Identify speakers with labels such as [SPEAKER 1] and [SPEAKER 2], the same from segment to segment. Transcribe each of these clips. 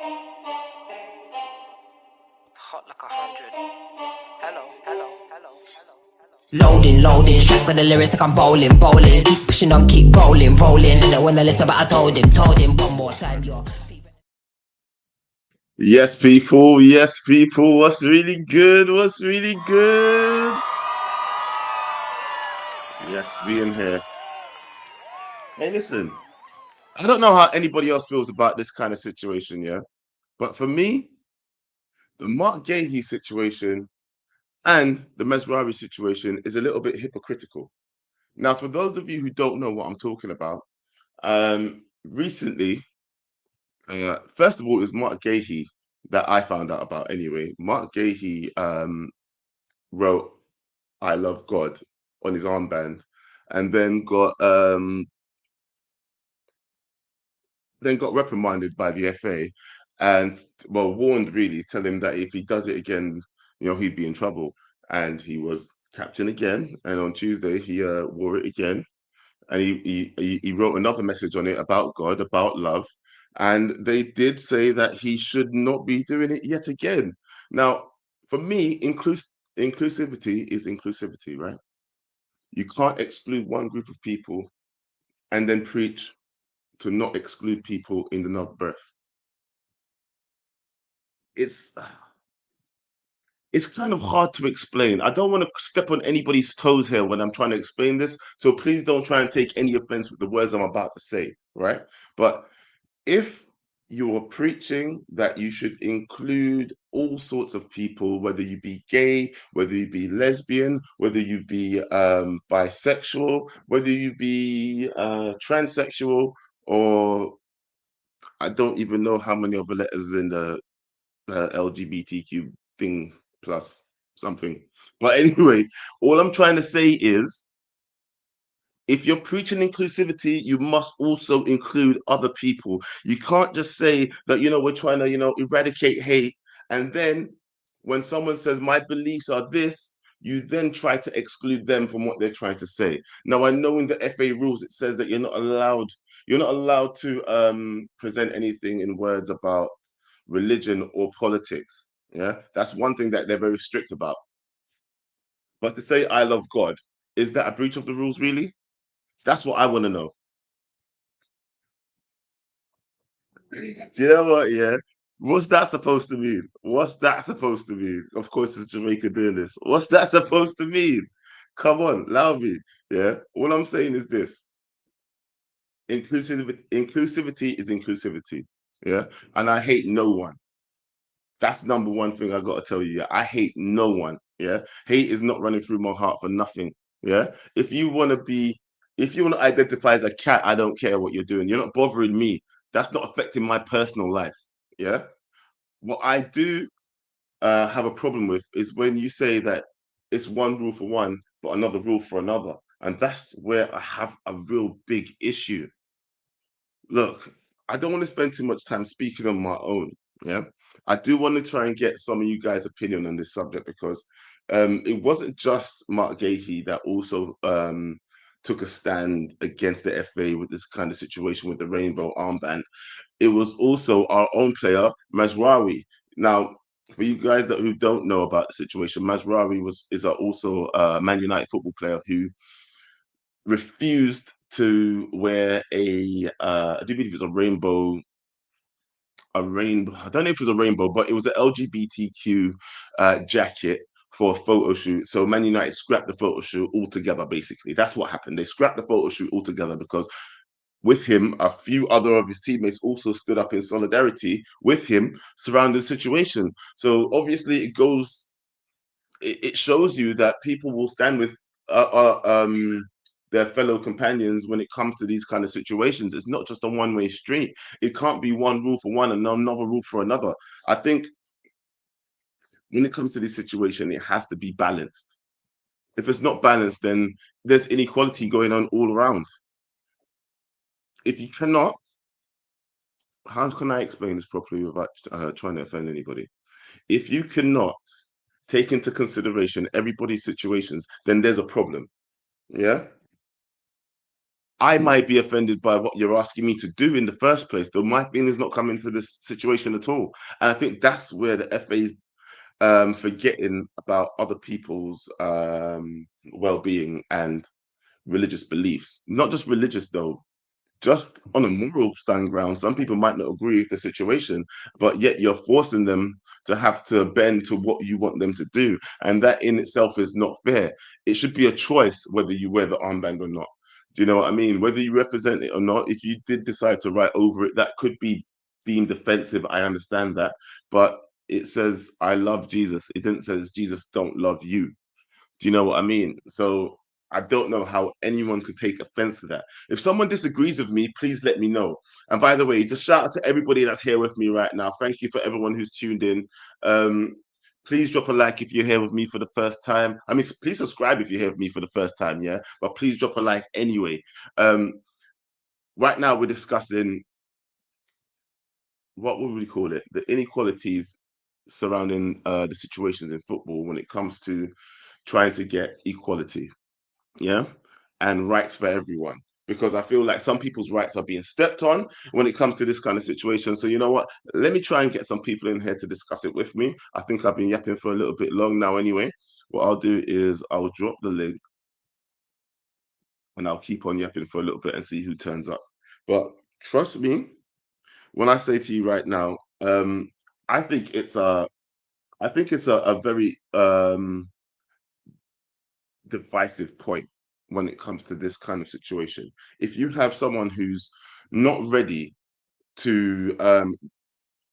[SPEAKER 1] Hot like 100. Hello, hello, hello, hello.
[SPEAKER 2] Loading, strike with the lyrics like I'm bowling. Keep pushing on, keep rolling. And then when I listen, but I told him one more time, your favorite.
[SPEAKER 3] Yes, people. Yes, people. What's really good? What's really good? Yes, being here. Hey, listen. I don't know how anybody else feels about this kind of situation, yeah. But for me, the Mark Gahey situation and the Mesrawi situation is a little bit hypocritical. Now, for those of you who don't know what I'm talking about, recently, first of all, it was Mark Gahey that I found out about anyway. Mark Gahey wrote "I Love God" on his armband, and then got reprimanded by the FA, and well warned really, tell him that if he does it again, he'd be in trouble. And he was captain again, and on Tuesday he wore it again, and he wrote another message on it about God, about love, and they did say that he should not be doing it yet again. Now, for me, inclusivity is inclusivity, right? You can't exclude one group of people and then preach to not exclude people in another breath. It's it's kind of hard to explain. I don't want to step on anybody's toes here when I'm trying to explain this, so please don't try and take any offense with the words I'm about to say, right? But if you're preaching that you should include all sorts of people, whether you be gay, whether you be lesbian, whether you be bisexual, whether you be transsexual, or I don't even know how many other letters in the LGBTQ thing plus something. But anyway, all I'm trying to say is if you're preaching inclusivity, you must also include other people. You can't just say that, we're trying to, eradicate hate. And then when someone says, my beliefs are this, you then try to exclude them from what they're trying to say. Now, I know in the FA rules, it says that you're not allowed to present anything in words about religion or politics. Yeah, that's one thing that they're very strict about. But to say, I love God, is that a breach of the rules, really? That's what I want to know. Do you know what? Yeah. What's that supposed to mean? What's that supposed to mean? Of course, it's Jamaica doing this. What's that supposed to mean? Come on, allow me. Yeah. All I'm saying is this: inclusivity is inclusivity. Yeah. And I hate no one. That's number one thing I got to tell you. Yeah. I hate no one. Yeah. Hate is not running through my heart for nothing. Yeah. If you want to be, if you want to identify as a cat, I don't care what you're doing. You're not bothering me. That's not affecting my personal life. Yeah. What I do have a problem with is when you say that it's one rule for one, but another rule for another. And that's where I have a real big issue. Look, I don't want to spend too much time speaking on my own. Yeah. I do want to try and get some of you guys' opinion on this subject because it wasn't just Mark Gahey that also took a stand against the FA with this kind of situation with the rainbow armband. It was also our own player, Mazraoui. Now, for you guys who don't know about the situation, Mazraoui is also a Man United football player who refused to wear I do believe it's a rainbow. I don't know if it was a rainbow, but it was an LGBTQ jacket for a photo shoot. So Man United scrapped the photo shoot altogether. Basically, that's what happened. They scrapped the photo shoot altogether because with him, a few other of his teammates also stood up in solidarity with him surrounding the situation. So obviously, it shows you that people will stand with their fellow companions when it comes to these kind of situations. It's not just a one-way street. It can't be one rule for one and another rule for another. I think when it comes to this situation, it has to be balanced. If it's not balanced, then there's inequality going on all around. If you cannot, how can I explain this properly without trying to offend anybody? If you cannot take into consideration everybody's situations, then there's a problem. Yeah. I might be offended by what you're asking me to do in the first place, though my feelings not come into this situation at all. And I think that's where the FA is forgetting about other people's well-being and religious beliefs. Not just religious though, just on a moral stand ground. Some people might not agree with the situation, but yet you're forcing them to have to bend to what you want them to do. And that in itself is not fair. It should be a choice whether you wear the armband or not. Do you know what I mean? Whether you represent it or not, if you did decide to write over it, that could be deemed offensive. I understand that. But it says, I love Jesus. It didn't say Jesus don't love you. Do you know what I mean? So I don't know how anyone could take offense to that. If someone disagrees with me, please let me know. And by the way, just shout out to everybody that's here with me right now. Thank you for everyone who's tuned in. Please drop a like if you're here with me for the first time. I mean, please subscribe if you're here with me for the first time, yeah? But please drop a like anyway. Right now, we're discussing, what would we call it? The inequalities surrounding the situations in football when it comes to trying to get equality, yeah, and rights for everyone. Because I feel like some people's rights are being stepped on when it comes to this kind of situation. So you know what? Let me try and get some people in here to discuss it with me. I think I've been yapping for a little bit long now anyway. What I'll do is I'll drop the link and I'll keep on yapping for a little bit and see who turns up. But trust me, when I say to you right now, I think it's a very divisive point when it comes to this kind of situation. If you have someone who's not ready to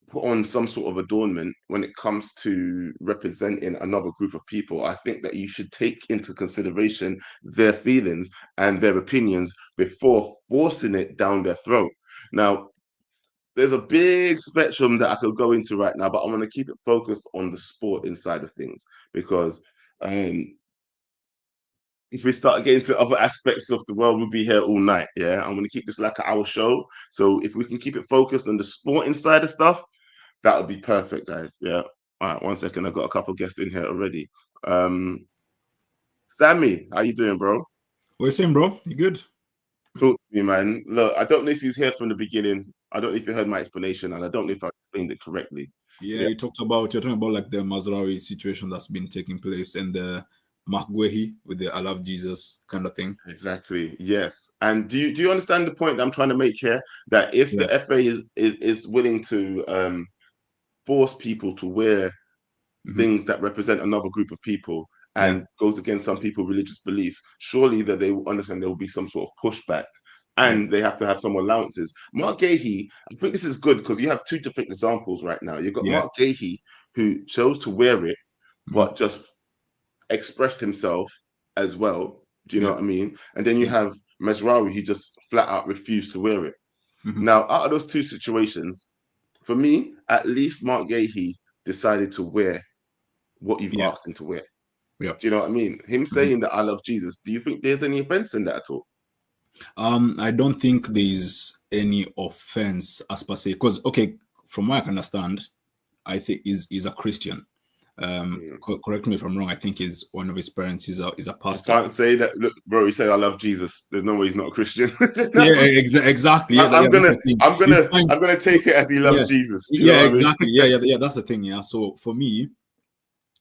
[SPEAKER 3] put on some sort of adornment when it comes to representing another group of people, I think that you should take into consideration their feelings and their opinions before forcing it down their throat. Now, there's a big spectrum that I could go into right now, but I'm going to keep it focused on the sport inside of things, because if we start getting to other aspects of the world, we'll be here all night. Yeah, I'm going to keep this like an hour show. So if we can keep it focused on the sport inside of stuff, that would be perfect, guys. Yeah. All right, 1 second. I've got a couple guests in here already. Sammy, how you doing, bro?
[SPEAKER 4] What you saying, bro? You good?
[SPEAKER 3] Talk to me, man. Look, I don't know if he's here from the beginning. I don't know if you heard my explanation, and I don't know if I explained it correctly.
[SPEAKER 4] Yeah, you're talking about like the Mazraoui situation that's been taking place and the Mark Guehi with the I love Jesus kind of thing.
[SPEAKER 3] Exactly. Yes. And do you understand the point that I'm trying to make here? That if the FA is willing to force people to wear things that represent another group of people and goes against some people's religious beliefs, surely that they will understand there will be some sort of pushback, and they have to have some allowances. Mark Guehi, I think this is good because you have two different examples right now. You've got Mark Guehi, who chose to wear it, but just expressed himself as well. Do you know what I mean? And then you have Mazraoui, who just flat out refused to wear it. Now, out of those two situations, for me, at least Mark Guehi decided to wear what you've asked him to wear. Do you know what I mean? Him saying that I love Jesus, do you think there's any offense in that at all?
[SPEAKER 4] I don't think there's any offense as per se, because from what I can understand, I think he's a Christian. Correct me if I'm wrong. I think one of his parents is a pastor.
[SPEAKER 3] I can't say that. Look, bro, he said I love Jesus. There's no way he's not a Christian.
[SPEAKER 4] Exactly.
[SPEAKER 3] I'm gonna take it as he loves Jesus.
[SPEAKER 4] Exactly. Yeah. That's the thing. Yeah. So for me,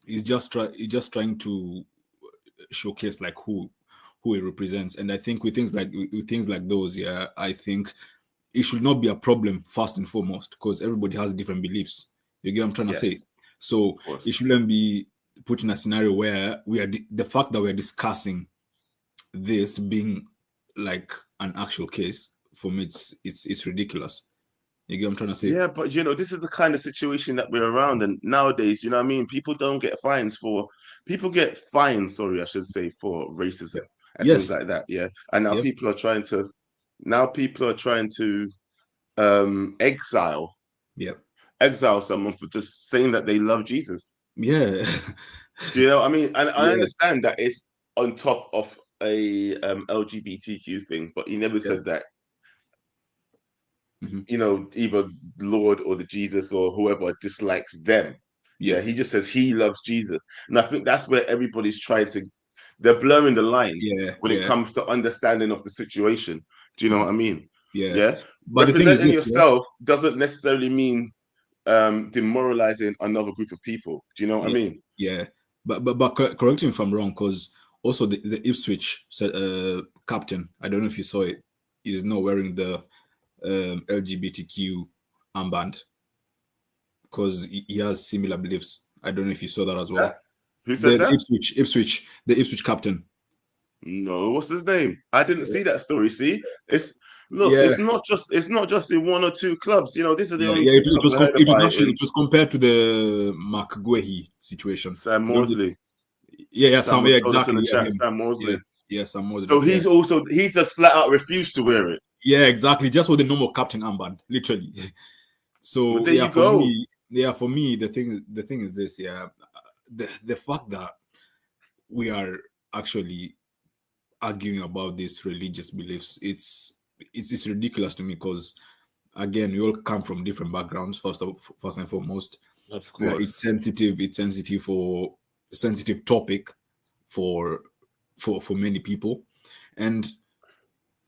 [SPEAKER 4] he's just trying to showcase like who he represents, and I think with things like those, I think it should not be a problem first and foremost, because everybody has different beliefs. You get what I'm trying to say? So it shouldn't be put in a scenario where the fact that we're discussing this being like an actual case, for me, it's ridiculous. You get what I'm trying to say?
[SPEAKER 3] Yeah, but this is the kind of situation that we're around, and nowadays, you know what I mean? People get fines, for racism and things like that. Yeah. And now people are trying to exile someone for just saying that they love Jesus.
[SPEAKER 4] Yeah.
[SPEAKER 3] Do you know what I mean? And I understand that it's on top of a LGBTQ thing, but he never said that, either Lord or the Jesus or whoever dislikes them. Yeah, he just says he loves Jesus. And I think that's where everybody's they're blurring the lines when it comes to understanding of the situation. Do you know what I mean?
[SPEAKER 4] Yeah.
[SPEAKER 3] Yeah.
[SPEAKER 4] But the thing is
[SPEAKER 3] Representing
[SPEAKER 4] this, yeah?
[SPEAKER 3] yourself doesn't necessarily mean demoralizing another group of people. Do you know what I
[SPEAKER 4] Yeah,
[SPEAKER 3] mean?
[SPEAKER 4] yeah. But correct me if I'm wrong, because also the Ipswich captain, I don't know if you saw it, is not wearing the LGBTQ armband because he has similar beliefs. I don't know if you saw that as well.
[SPEAKER 3] That? Who said that?
[SPEAKER 4] The Ipswich captain.
[SPEAKER 3] No, what's his name? I didn't see that story. See, look,
[SPEAKER 4] Yeah,
[SPEAKER 3] it's not just in one or two clubs. You know, these are the
[SPEAKER 4] yeah,
[SPEAKER 3] only
[SPEAKER 4] yeah.
[SPEAKER 3] two clubs I heard
[SPEAKER 4] It was
[SPEAKER 3] about it
[SPEAKER 4] actually
[SPEAKER 3] in.
[SPEAKER 4] it was compared to the McGuehi situation.
[SPEAKER 3] Sam
[SPEAKER 4] You know,
[SPEAKER 3] Mosley.
[SPEAKER 4] yeah,
[SPEAKER 3] Sam
[SPEAKER 4] yeah,
[SPEAKER 3] was told us in
[SPEAKER 4] exactly,
[SPEAKER 3] the
[SPEAKER 4] yeah,
[SPEAKER 3] chat.
[SPEAKER 4] him,
[SPEAKER 3] Sam
[SPEAKER 4] yeah,
[SPEAKER 3] Mosley.
[SPEAKER 4] yeah, Sam
[SPEAKER 3] So
[SPEAKER 4] Mosley, yeah,
[SPEAKER 3] he's just flat out refused to wear it.
[SPEAKER 4] yeah, exactly. Just with the normal captain armband, literally.
[SPEAKER 3] Well,
[SPEAKER 4] So
[SPEAKER 3] there you go.
[SPEAKER 4] for me, the thing is this, yeah, the fact that we are actually arguing about these religious beliefs, it's ridiculous to me because again, we all come from different backgrounds. First and foremost,
[SPEAKER 3] Of course.
[SPEAKER 4] it's sensitive for sensitive topic for many people, and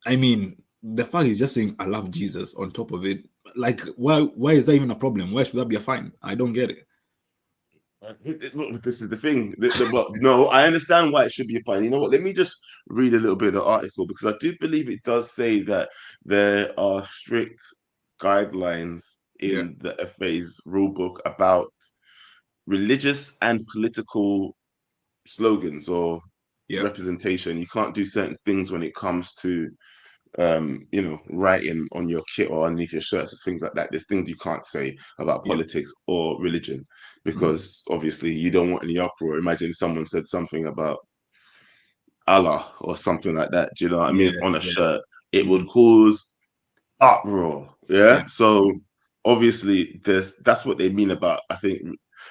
[SPEAKER 4] I mean, the fact is just saying I love Jesus on top of it. Like, why is that even a problem? Why should that be a fine? I don't get it.
[SPEAKER 3] Look, this is the thing. But no, I understand why it should be fine. You know what? Let me just read a little bit of the article because I do believe it does say that there are strict guidelines
[SPEAKER 4] Yeah,
[SPEAKER 3] in the FA's rule book about religious and political slogans or
[SPEAKER 4] yeah,
[SPEAKER 3] representation. You can't do certain things when it comes to writing on your kit or underneath your shirts and things like that. There's things you can't say about
[SPEAKER 4] yeah,
[SPEAKER 3] politics or religion
[SPEAKER 4] mm,
[SPEAKER 3] because obviously you don't want any uproar. Imagine someone said something about Allah or something like that. Do you know what I
[SPEAKER 4] yeah,
[SPEAKER 3] mean? On a
[SPEAKER 4] yeah,
[SPEAKER 3] shirt, it would
[SPEAKER 4] mm,
[SPEAKER 3] cause uproar.
[SPEAKER 4] yeah,
[SPEAKER 3] Yeah. So obviously that's what they mean about, I think.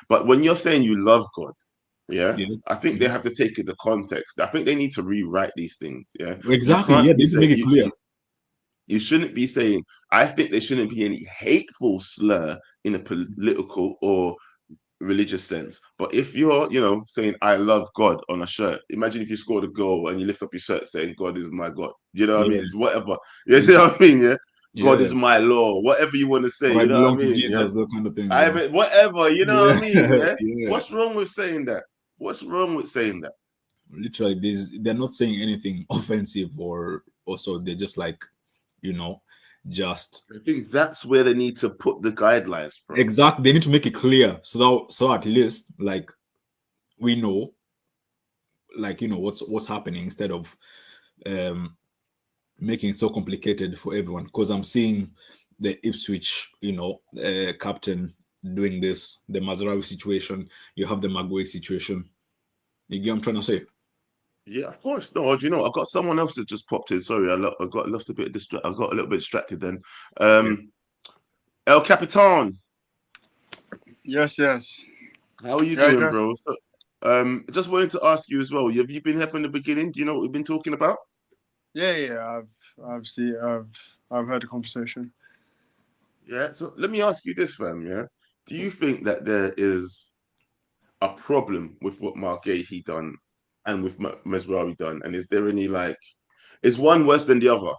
[SPEAKER 3] But when you're saying you love God, yeah,
[SPEAKER 4] yeah.
[SPEAKER 3] I think they
[SPEAKER 4] Mhm.
[SPEAKER 3] have to take it the context. I think they need to rewrite these things. Yeah. You
[SPEAKER 4] Exactly.
[SPEAKER 3] can't
[SPEAKER 4] Yeah,
[SPEAKER 3] be
[SPEAKER 4] they need to make
[SPEAKER 3] saying
[SPEAKER 4] it clear.
[SPEAKER 3] you shouldn't be saying, I think there shouldn't be any hateful slur in a political or religious sense. But if you're, saying, I love God on a shirt, imagine if you scored a goal and you lift up your shirt saying, God is my God. You know what I
[SPEAKER 4] Yeah,
[SPEAKER 3] mean? It's whatever. You know
[SPEAKER 4] exactly.
[SPEAKER 3] what I mean? Yeah. God
[SPEAKER 4] Yeah,
[SPEAKER 3] is my law, whatever you want to say.
[SPEAKER 4] or I
[SPEAKER 3] You know what I
[SPEAKER 4] belong to
[SPEAKER 3] mean? Yeah.
[SPEAKER 4] Jesus, that kind of thing.
[SPEAKER 3] I
[SPEAKER 4] Yeah,
[SPEAKER 3] mean, whatever. You know what I mean?
[SPEAKER 4] yeah,
[SPEAKER 3] Yeah.
[SPEAKER 4] yeah.
[SPEAKER 3] What's wrong with saying that? What's wrong with saying that?
[SPEAKER 4] Literally, they're not saying anything offensive or also they're just like, you know, just
[SPEAKER 3] I think that's where they need to put the guidelines, bro.
[SPEAKER 4] exactly. They need to make it clear so at least like we know, like what's happening instead of um making it so complicated for everyone. Because I'm seeing the Ipswich, captain doing this, the Mazarawi situation. You have the Maguire situation. You get what I'm trying to say?
[SPEAKER 3] Yeah, of course. No, do you know, I've got someone else that just popped in. Sorry, I got lost a bit I got a little bit distracted then.
[SPEAKER 4] Yeah.
[SPEAKER 3] El Capitan,
[SPEAKER 5] Yes, yes.
[SPEAKER 3] how are you
[SPEAKER 5] Yeah,
[SPEAKER 3] doing,
[SPEAKER 5] yeah.
[SPEAKER 3] bro? So, just wanted to ask you as well. Have you been here from the beginning? Do you know what we've been talking about?
[SPEAKER 5] Yeah. I've heard the conversation.
[SPEAKER 3] Yeah. So let me ask you this, fam. Yeah. Do you think that there is a problem with what Margay done and with Mesrawi done? And is there any is one worse than the other?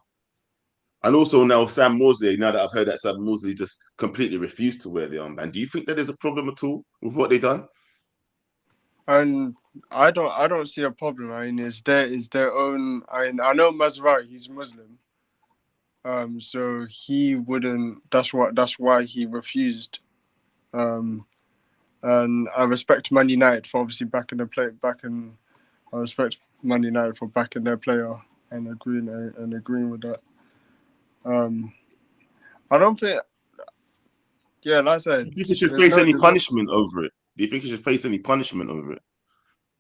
[SPEAKER 3] And also now Sam Mosley, now that I've heard that Sam Mosley just completely refused to wear the armband, do you think that there's a problem at all with what they done?
[SPEAKER 5] And I don't see a problem. I mean, it's their own. I mean, I know Mazrari, he's Muslim. So he wouldn't. That's why he refused. Um, and I respect Man United for obviously backing the play. I respect Man United for backing their player and agreeing with that. Um, I don't think. Yeah, like I
[SPEAKER 3] Do you
[SPEAKER 5] said,
[SPEAKER 3] think he should
[SPEAKER 5] there's
[SPEAKER 3] face
[SPEAKER 5] no
[SPEAKER 3] any
[SPEAKER 5] there's no
[SPEAKER 3] punishment over it? Do you think he should face any punishment over it?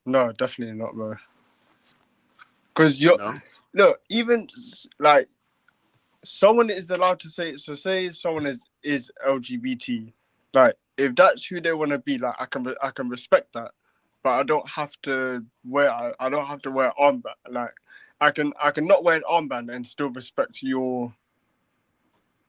[SPEAKER 5] no, definitely not, bro. Because you're
[SPEAKER 3] No.
[SPEAKER 5] look, even like someone is allowed to say. So say someone is LGBT, like if that's who they want to be, like I can respect that, but I don't have to wear I don't have to wear armband. Like I can not wear an armband and still respect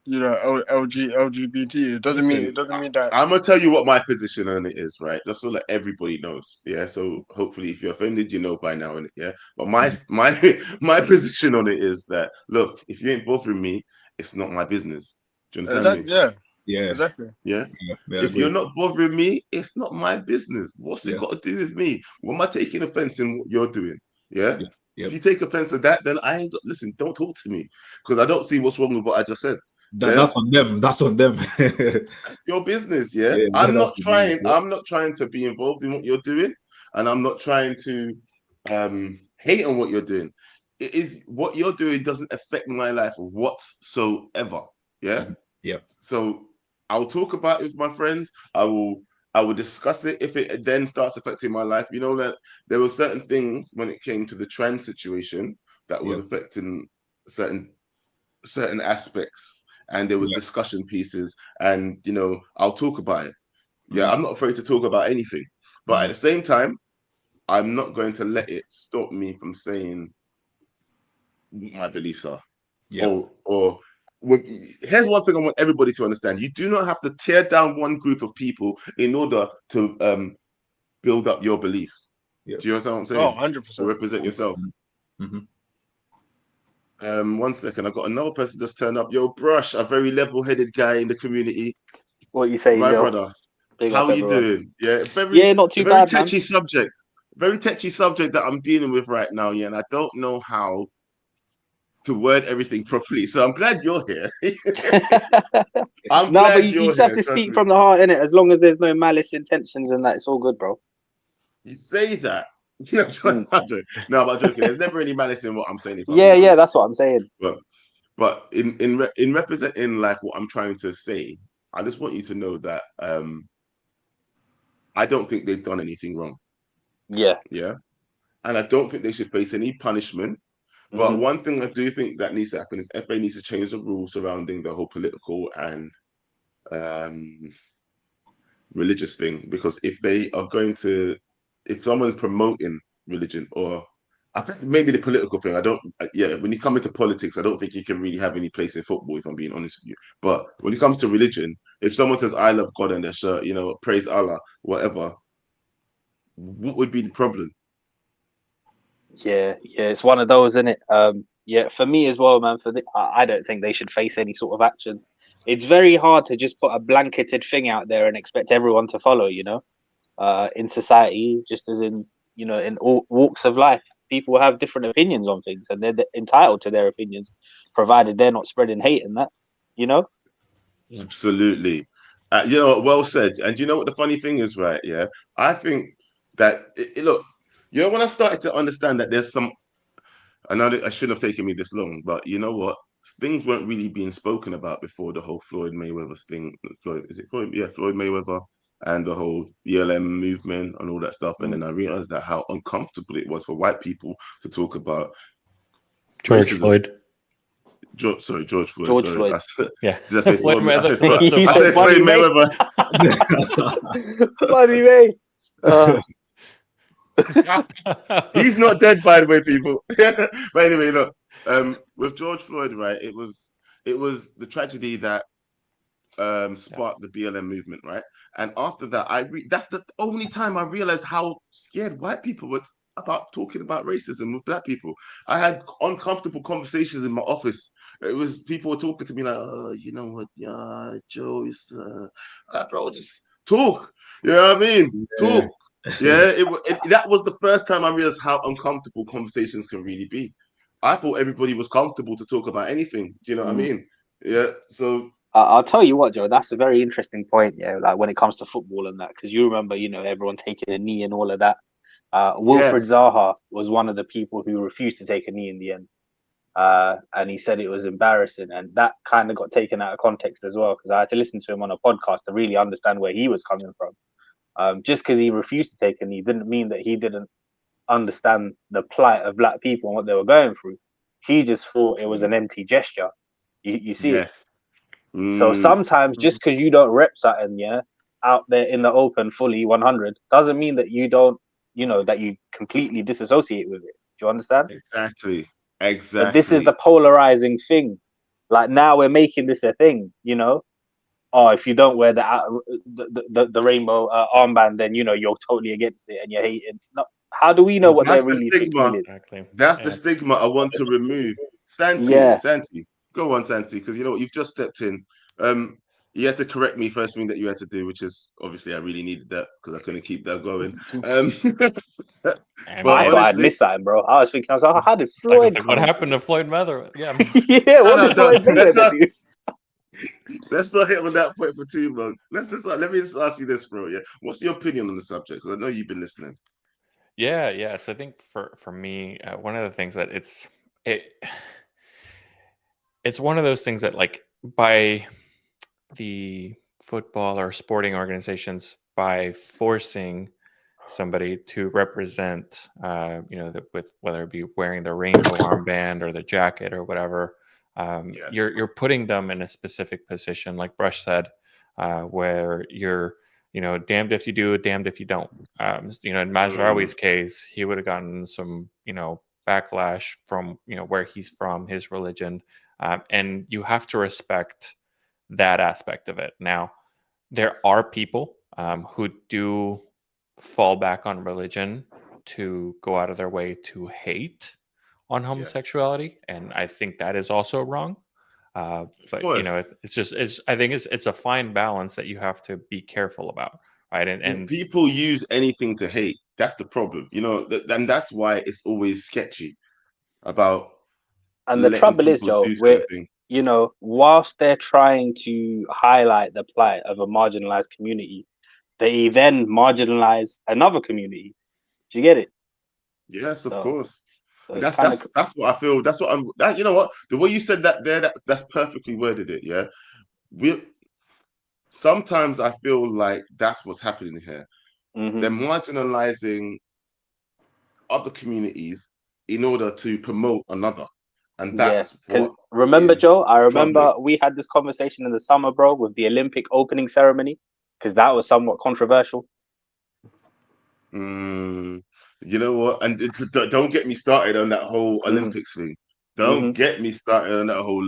[SPEAKER 5] you know, LGBT. It doesn't
[SPEAKER 3] Listen,
[SPEAKER 5] mean that.
[SPEAKER 3] I'm gonna tell you what my position on it is, right? Just so that everybody knows. Yeah. So hopefully, if you're offended, you know by now, innit? Yeah. But my position on it is that look, if you ain't bothering me, it's not my business. Do you understand me?
[SPEAKER 5] Exactly. Yeah.
[SPEAKER 4] Yeah,
[SPEAKER 5] Exactly.
[SPEAKER 3] Yeah.
[SPEAKER 4] yeah, I
[SPEAKER 3] If you're
[SPEAKER 4] agree.
[SPEAKER 3] not bothering me, it's not my business. What's it
[SPEAKER 4] Yeah,
[SPEAKER 3] got to do with me? What am I taking offense in what you're doing? Yeah.
[SPEAKER 4] yeah,
[SPEAKER 3] If
[SPEAKER 4] yep.
[SPEAKER 3] you take offense to that, then I ain't got. Listen, don't talk to me because I don't see what's wrong with what I just said. Yeah.
[SPEAKER 4] That's on them. That's on them.
[SPEAKER 3] Your business, yeah.
[SPEAKER 4] Yeah,
[SPEAKER 3] I'm not
[SPEAKER 4] that's on them.
[SPEAKER 3] trying. I'm not trying to be involved in what you're doing, and I'm not trying to hate on what you're doing. It is what you're doing doesn't affect my life whatsoever. Yeah.
[SPEAKER 4] Yep.
[SPEAKER 3] So I'll talk about it with my friends. I will discuss it if it then starts affecting my life. You know that there were certain things when it came to the trans situation that was
[SPEAKER 4] Yep.
[SPEAKER 3] affecting certain aspects, and there was
[SPEAKER 4] Yep.
[SPEAKER 3] discussion pieces, and I'll talk about it. Yeah,
[SPEAKER 4] Mhm.
[SPEAKER 3] I'm not afraid to talk about anything, but at the same time, I'm not going to let it stop me from saying what my beliefs are.
[SPEAKER 4] Yep.
[SPEAKER 3] Or here's one thing I want everybody to understand: you do not have to tear down one group of people in order to build up your beliefs.
[SPEAKER 4] Yep.
[SPEAKER 3] Do you understand what I'm
[SPEAKER 5] Oh,
[SPEAKER 3] saying?
[SPEAKER 5] 100%.
[SPEAKER 3] To represent yourself.
[SPEAKER 4] Mm-hmm.
[SPEAKER 3] 1 second, I got another person just turned up. Yo, Brush, a very level-headed guy in the community.
[SPEAKER 6] What you say,
[SPEAKER 3] My
[SPEAKER 6] Joe?
[SPEAKER 3] brother,
[SPEAKER 6] Big
[SPEAKER 3] how
[SPEAKER 6] up,
[SPEAKER 3] you
[SPEAKER 6] everyone.
[SPEAKER 3] doing? Yeah,
[SPEAKER 6] Yeah, not too
[SPEAKER 3] very
[SPEAKER 6] bad, man.
[SPEAKER 3] touchy subject. Very touchy subject that I'm dealing with right now. Yeah, and I don't know how to word everything properly. So I'm glad you're here. I'm
[SPEAKER 6] No, but
[SPEAKER 3] glad
[SPEAKER 6] you
[SPEAKER 3] you're
[SPEAKER 6] just have
[SPEAKER 3] here.
[SPEAKER 6] to
[SPEAKER 3] Trust
[SPEAKER 6] speak
[SPEAKER 3] me.
[SPEAKER 6] from the heart, innit? As long as there's no malice intentions and that, it's all good, bro.
[SPEAKER 3] You say that. No,
[SPEAKER 6] Mm.
[SPEAKER 3] but I'm joking. There's never any malice in what I'm saying, if I'm
[SPEAKER 6] Yeah,
[SPEAKER 3] being honest.
[SPEAKER 6] that's what I'm saying.
[SPEAKER 3] But in representing like what I'm trying to say, I just want you to know that I don't think they've done anything wrong.
[SPEAKER 6] Yeah.
[SPEAKER 3] Yeah. And I don't think they should face any punishment. But
[SPEAKER 6] Mm-hmm.
[SPEAKER 3] one thing I do think that needs to happen is FA needs to change the rules surrounding the whole political and religious thing. Because if someone's promoting religion, or I think maybe the political thing, when you come into politics, I don't think you can really have any place in football, if I'm being honest with you. But when it comes to religion, if someone says, I love God on their shirt, praise Allah, whatever, what would be the problem?
[SPEAKER 6] Yeah, it's one of those, isn't it? Yeah, for me as well, man. I don't think they should face any sort of action. It's very hard to just put a blanketed thing out there and expect everyone to follow. In society, just as in in all walks of life, people have different opinions on things, and they're entitled to their opinions, provided they're not spreading hate in that. You know?
[SPEAKER 3] Absolutely. Well said. And you know what the funny thing is, right? Yeah. I think that, look, when I started to understand that I know that I shouldn't have taken me this long, but you know what? Things weren't really being spoken about before the whole Floyd Mayweather thing. Is it Floyd? Yeah, Floyd Mayweather and the whole BLM movement and all that stuff. And then I realized that how uncomfortable it was for white people to talk about
[SPEAKER 7] George
[SPEAKER 3] racism.
[SPEAKER 7] Floyd.
[SPEAKER 3] George Floyd.
[SPEAKER 6] George
[SPEAKER 3] Sorry.
[SPEAKER 6] Floyd.
[SPEAKER 7] Yeah.
[SPEAKER 3] Did I say
[SPEAKER 7] Floyd
[SPEAKER 3] Floyd? I said
[SPEAKER 7] Mayweather.
[SPEAKER 3] Floyd. I said
[SPEAKER 6] Funny,
[SPEAKER 3] Floyd
[SPEAKER 6] mate.
[SPEAKER 3] Mayweather.
[SPEAKER 6] Funny, mate.
[SPEAKER 3] He's not dead, by the way, people. But anyway, look, with George Floyd, right? It was the tragedy that sparked the BLM movement, right? And after that, that's the only time I realized how scared white people were about talking about racism with black people. I had uncomfortable conversations in my office. It was people were talking to me like, "Oh, you know what, yeah, Joe is, bro, just talk." You know what I mean?
[SPEAKER 4] Yeah.
[SPEAKER 3] Talk. Yeah, that was the first time I realized how uncomfortable conversations can really be. I thought everybody was comfortable to talk about anything. Do you know what I mean? Yeah. So
[SPEAKER 6] I'll tell you what, Joe. That's a very interesting point. Yeah, like when it comes to football and that, because you remember, everyone taking a knee and all of that. Wilfred
[SPEAKER 3] yes,
[SPEAKER 6] Zaha was one of the people who refused to take a knee in the end. And he said it was embarrassing, and that kind of got taken out of context as well, because I had to listen to him on a podcast to really understand where he was coming from. Just because he refused to take a knee didn't mean that he didn't understand the plight of black people and what they were going through. He just thought it was an empty gesture. You see it.
[SPEAKER 3] yes.
[SPEAKER 6] So
[SPEAKER 3] Mm,
[SPEAKER 6] sometimes just because you don't rep something, yeah, out there in the open fully 100, doesn't mean that you don't, that you completely disassociate with it. Do you understand?
[SPEAKER 3] exactly.
[SPEAKER 6] But this is the
[SPEAKER 3] Exactly.
[SPEAKER 6] polarizing thing. Like now we're making this a thing, you know. Oh, if you don't wear the rainbow armband, then you know you're totally against it and you're hating. No, how do we know what they're
[SPEAKER 3] That's the
[SPEAKER 6] really
[SPEAKER 3] stigma.
[SPEAKER 6] feeling?
[SPEAKER 7] Exactly.
[SPEAKER 3] That's the
[SPEAKER 7] Yeah.
[SPEAKER 3] stigma I want to remove.
[SPEAKER 6] Yeah.
[SPEAKER 3] Santi, go on, Santi, because you know what, you've just stepped in. You had to correct me first thing that you had to do, which is obviously I really needed that because I couldn't keep that going.
[SPEAKER 7] I
[SPEAKER 3] But
[SPEAKER 6] I
[SPEAKER 7] mean,
[SPEAKER 6] thought I'd
[SPEAKER 3] honestly,
[SPEAKER 6] missed something, bro. I was thinking, I was like, oh, how did
[SPEAKER 7] it's like,
[SPEAKER 6] Floyd
[SPEAKER 7] what
[SPEAKER 6] come
[SPEAKER 7] happened
[SPEAKER 6] into
[SPEAKER 7] to Floyd Mayweather? Yeah.
[SPEAKER 6] it? Yeah, what did Floyd
[SPEAKER 3] let's
[SPEAKER 6] Mayweather
[SPEAKER 3] not
[SPEAKER 6] do?
[SPEAKER 3] let's not hit on that point for too long. Let me just ask you this, bro. Yeah, what's your opinion on the subject? Because I know you've been listening.
[SPEAKER 7] Yeah. So I think for me, one of the things that it's one of those things that, like, by the football or sporting organizations, by forcing somebody to represent, with whether it be wearing the rainbow armband or the jacket or whatever,
[SPEAKER 3] Yeah.
[SPEAKER 7] you're putting them in a specific position, like Brush said, where you're, damned if you do, damned if you don't. In Mazraoui's case, he would have gotten some, backlash from, where he's from, his religion, and you have to respect that aspect of it. Now, there are people who do fall back on religion to go out of their way to hate on homosexuality, and I think that is also wrong. But
[SPEAKER 3] course.
[SPEAKER 7] I think it's a fine balance that you have to be careful about, right? And
[SPEAKER 3] People use anything to hate. That's the problem, and that's why it's always sketchy about
[SPEAKER 6] And the
[SPEAKER 3] letting
[SPEAKER 6] trouble is,
[SPEAKER 3] people
[SPEAKER 6] Joe,
[SPEAKER 3] do certain things.
[SPEAKER 6] whilst they're trying to highlight the plight of a marginalized community, they then marginalize another community. Do you get it?
[SPEAKER 3] Yes, of
[SPEAKER 6] So-
[SPEAKER 3] course.
[SPEAKER 6] So
[SPEAKER 3] And
[SPEAKER 6] it's
[SPEAKER 3] that's what I feel. That's what I'm. You know what? The way you said that there, that's perfectly worded it. Yeah. Sometimes I feel like that's what's happening here.
[SPEAKER 6] Mhm.
[SPEAKER 3] They're marginalizing other communities in order to promote another, and that's
[SPEAKER 6] 'Cause
[SPEAKER 3] what.
[SPEAKER 6] remember,
[SPEAKER 3] is
[SPEAKER 6] Joe, I remember
[SPEAKER 3] troubling.
[SPEAKER 6] we had this conversation in the summer, bro, with the Olympic opening ceremony, because that was somewhat controversial.
[SPEAKER 3] You know what? And don't get me started on that whole Olympics thing. Don't get me started on that whole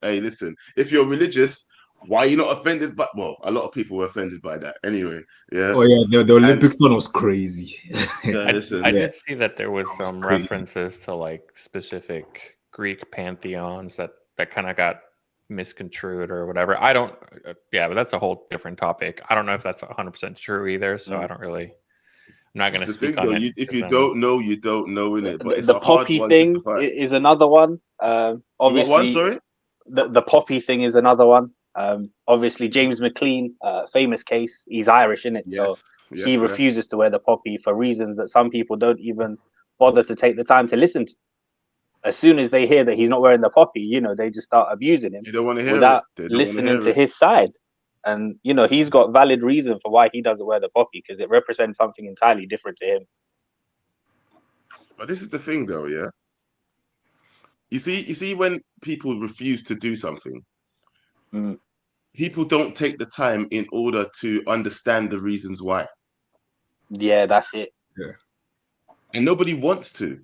[SPEAKER 3] hey, listen, if you're religious, why are you not offended by? Well, a lot of people were offended by that anyway. Yeah.
[SPEAKER 4] Oh yeah, the Olympics one was crazy.
[SPEAKER 3] Yeah, listen.
[SPEAKER 7] I did see that there was some
[SPEAKER 4] crazy.
[SPEAKER 7] references to, like, specific Greek pantheons that kind of got misconstrued or whatever. I don't. Yeah, but that's a whole different topic. I don't know if that's 100% true either. So I don't really. I'm not going to
[SPEAKER 3] The
[SPEAKER 7] speak
[SPEAKER 3] thing,
[SPEAKER 7] on
[SPEAKER 3] though,
[SPEAKER 7] it.
[SPEAKER 3] if you don't know, you don't know, innit? But it's
[SPEAKER 6] The
[SPEAKER 3] a hard
[SPEAKER 6] poppy
[SPEAKER 3] one
[SPEAKER 6] thing
[SPEAKER 3] to find.
[SPEAKER 6] is another one.
[SPEAKER 3] What
[SPEAKER 6] Obviously,
[SPEAKER 3] one? Sorry.
[SPEAKER 6] the poppy thing is another one. Obviously, James McLean, famous case. He's Irish, innit? So he refuses to wear the poppy for reasons that some people don't even bother to take the time to listen to. As soon as they hear that he's not wearing the poppy, they just start abusing him
[SPEAKER 3] You don't want to hear
[SPEAKER 6] without
[SPEAKER 3] it. They don't want to
[SPEAKER 6] listening
[SPEAKER 3] hear
[SPEAKER 6] to
[SPEAKER 3] it.
[SPEAKER 6] his side. And he's got valid reason for why he doesn't wear the poppy, because it represents something entirely different to him.
[SPEAKER 3] But this is the thing, though, yeah. You see, when people refuse to do something, people don't take the time in order to understand the reasons why.
[SPEAKER 6] Yeah, that's it.
[SPEAKER 4] Yeah.
[SPEAKER 3] And nobody wants to.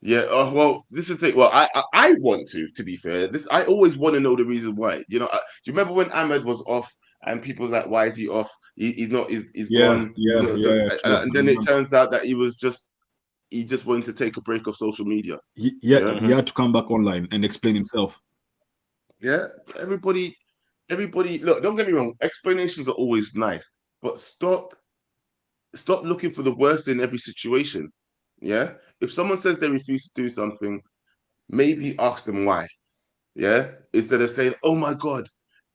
[SPEAKER 3] Yeah. Well, this is the thing. Well, I want to be fair. I always want to know the reason why. Do you remember when Ahmed was off and people was like, "Why is he off? He's not. He's gone."
[SPEAKER 4] Yeah.
[SPEAKER 3] And then it turns out that he just wanted to take a break off social media.
[SPEAKER 4] He had to come back online and explain himself.
[SPEAKER 3] Yeah. Everybody. Look, don't get me wrong. Explanations are always nice, but stop looking for the worst in every situation. Yeah. If someone says they refuse to do something, maybe ask them why. Yeah. Instead of saying, "Oh my God,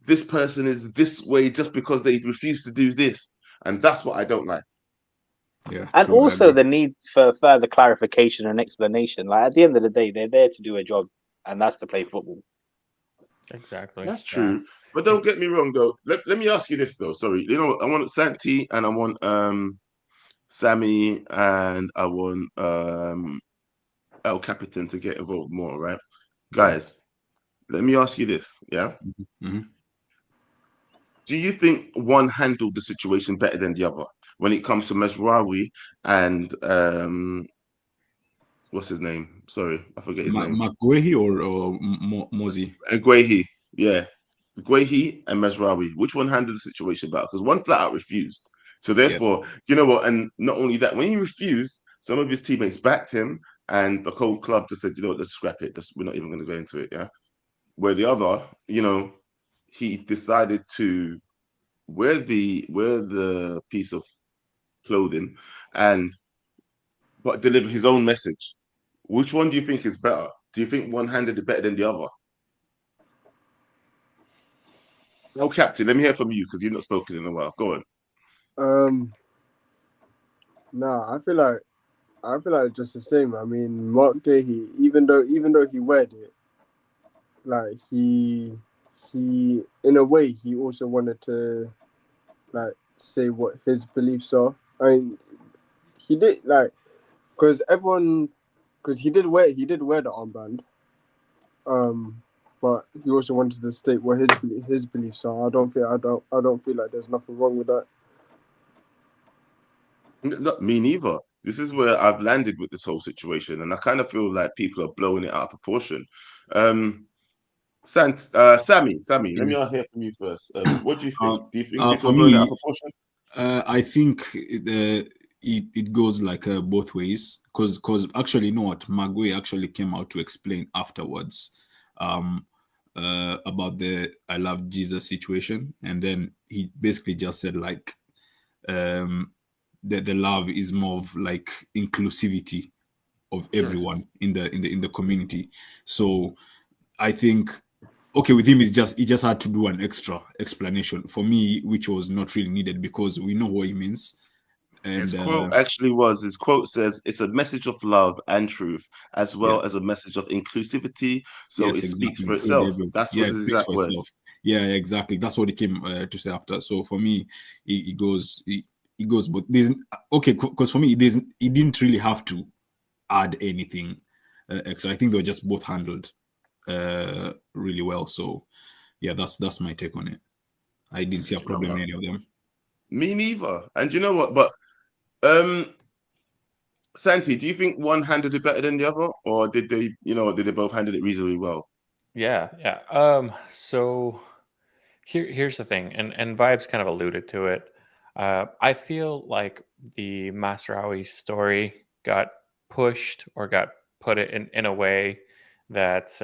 [SPEAKER 3] this person is this way just because they refuse to do this," and that's what I don't like.
[SPEAKER 4] Yeah.
[SPEAKER 6] And
[SPEAKER 4] true,
[SPEAKER 6] also the need for further clarification and explanation. Like, at the end of the day, they're there to do a job, and that's to play football.
[SPEAKER 7] Exactly.
[SPEAKER 3] That's true. But don't get me wrong, though. Let me ask you this, though. Sorry. I want Santi and I want Sammy and I want El Capitan to get involved more, right? Guys, let me ask you this, yeah?
[SPEAKER 4] Mm-hmm.
[SPEAKER 3] Do you think one handled the situation better than the other when it comes to Mazraoui and what's his name? Sorry, I forget his name.
[SPEAKER 4] McGuehi or Mozi?
[SPEAKER 3] And Guehi, yeah. Guehi and Mesraoui. Which one handled the situation better? Because one flat out refused. So
[SPEAKER 4] Yeah.
[SPEAKER 3] therefore, you know what? And not only that, when he refused, some of his teammates backed him, and the whole club just said, you know what, let's scrap it. We're not even going to go into it. Yeah. Where the other, you know, he decided to wear the piece of clothing and but deliver his own message. Which one do you think is better? Do you think one handled it better than the other? No, Captain, let me hear from you because you've not spoken in a while. Go on.
[SPEAKER 5] Nah, I feel like just the same. I mean, Mark Gahey, even though he weared it, like he in a way he also wanted to like say what his beliefs are. I mean, he did like because he did wear the armband, but he also wanted to state what his beliefs are. I don't feel like there's nothing wrong with that.
[SPEAKER 3] Not me neither. This is where I've landed with this whole situation, and I kind of feel like people are blowing it out of proportion. Sammy, let me hear from you first. What do you think? Do you think people
[SPEAKER 4] for
[SPEAKER 3] are blowing it out
[SPEAKER 4] me,
[SPEAKER 3] of proportion?
[SPEAKER 4] I think it goes like both ways because actually, you know what, Magui actually came out to explain afterwards about the I love Jesus situation, and then he basically just said like that the love is more of like inclusivity of everyone in the community. So I think okay with him he just had to do an extra explanation for me, which was not really needed because we know what he means. And
[SPEAKER 3] His quote his quote says it's a message of love and truth as well as a message of inclusivity. So
[SPEAKER 4] yes,
[SPEAKER 3] it speaks
[SPEAKER 4] exactly.
[SPEAKER 3] for itself. That's
[SPEAKER 4] Yeah,
[SPEAKER 3] what
[SPEAKER 4] it
[SPEAKER 3] his
[SPEAKER 4] speaks
[SPEAKER 3] exact
[SPEAKER 4] for
[SPEAKER 3] words.
[SPEAKER 4] itself. Yeah, exactly. That's what he came to say after. So for me, he goes, but there's okay because for me, he didn't really have to add anything extra. I think they were just both handled really well. So yeah, that's my take on it. I didn't see a problem in any of them.
[SPEAKER 3] Me neither. And you know what? But um, Santi, do you think one handled it better than the other, or did they both handle it reasonably well?
[SPEAKER 7] Yeah. So here's the thing, and Vibes kind of alluded to it. I feel like the Masraoui story got pushed or got put it in a way that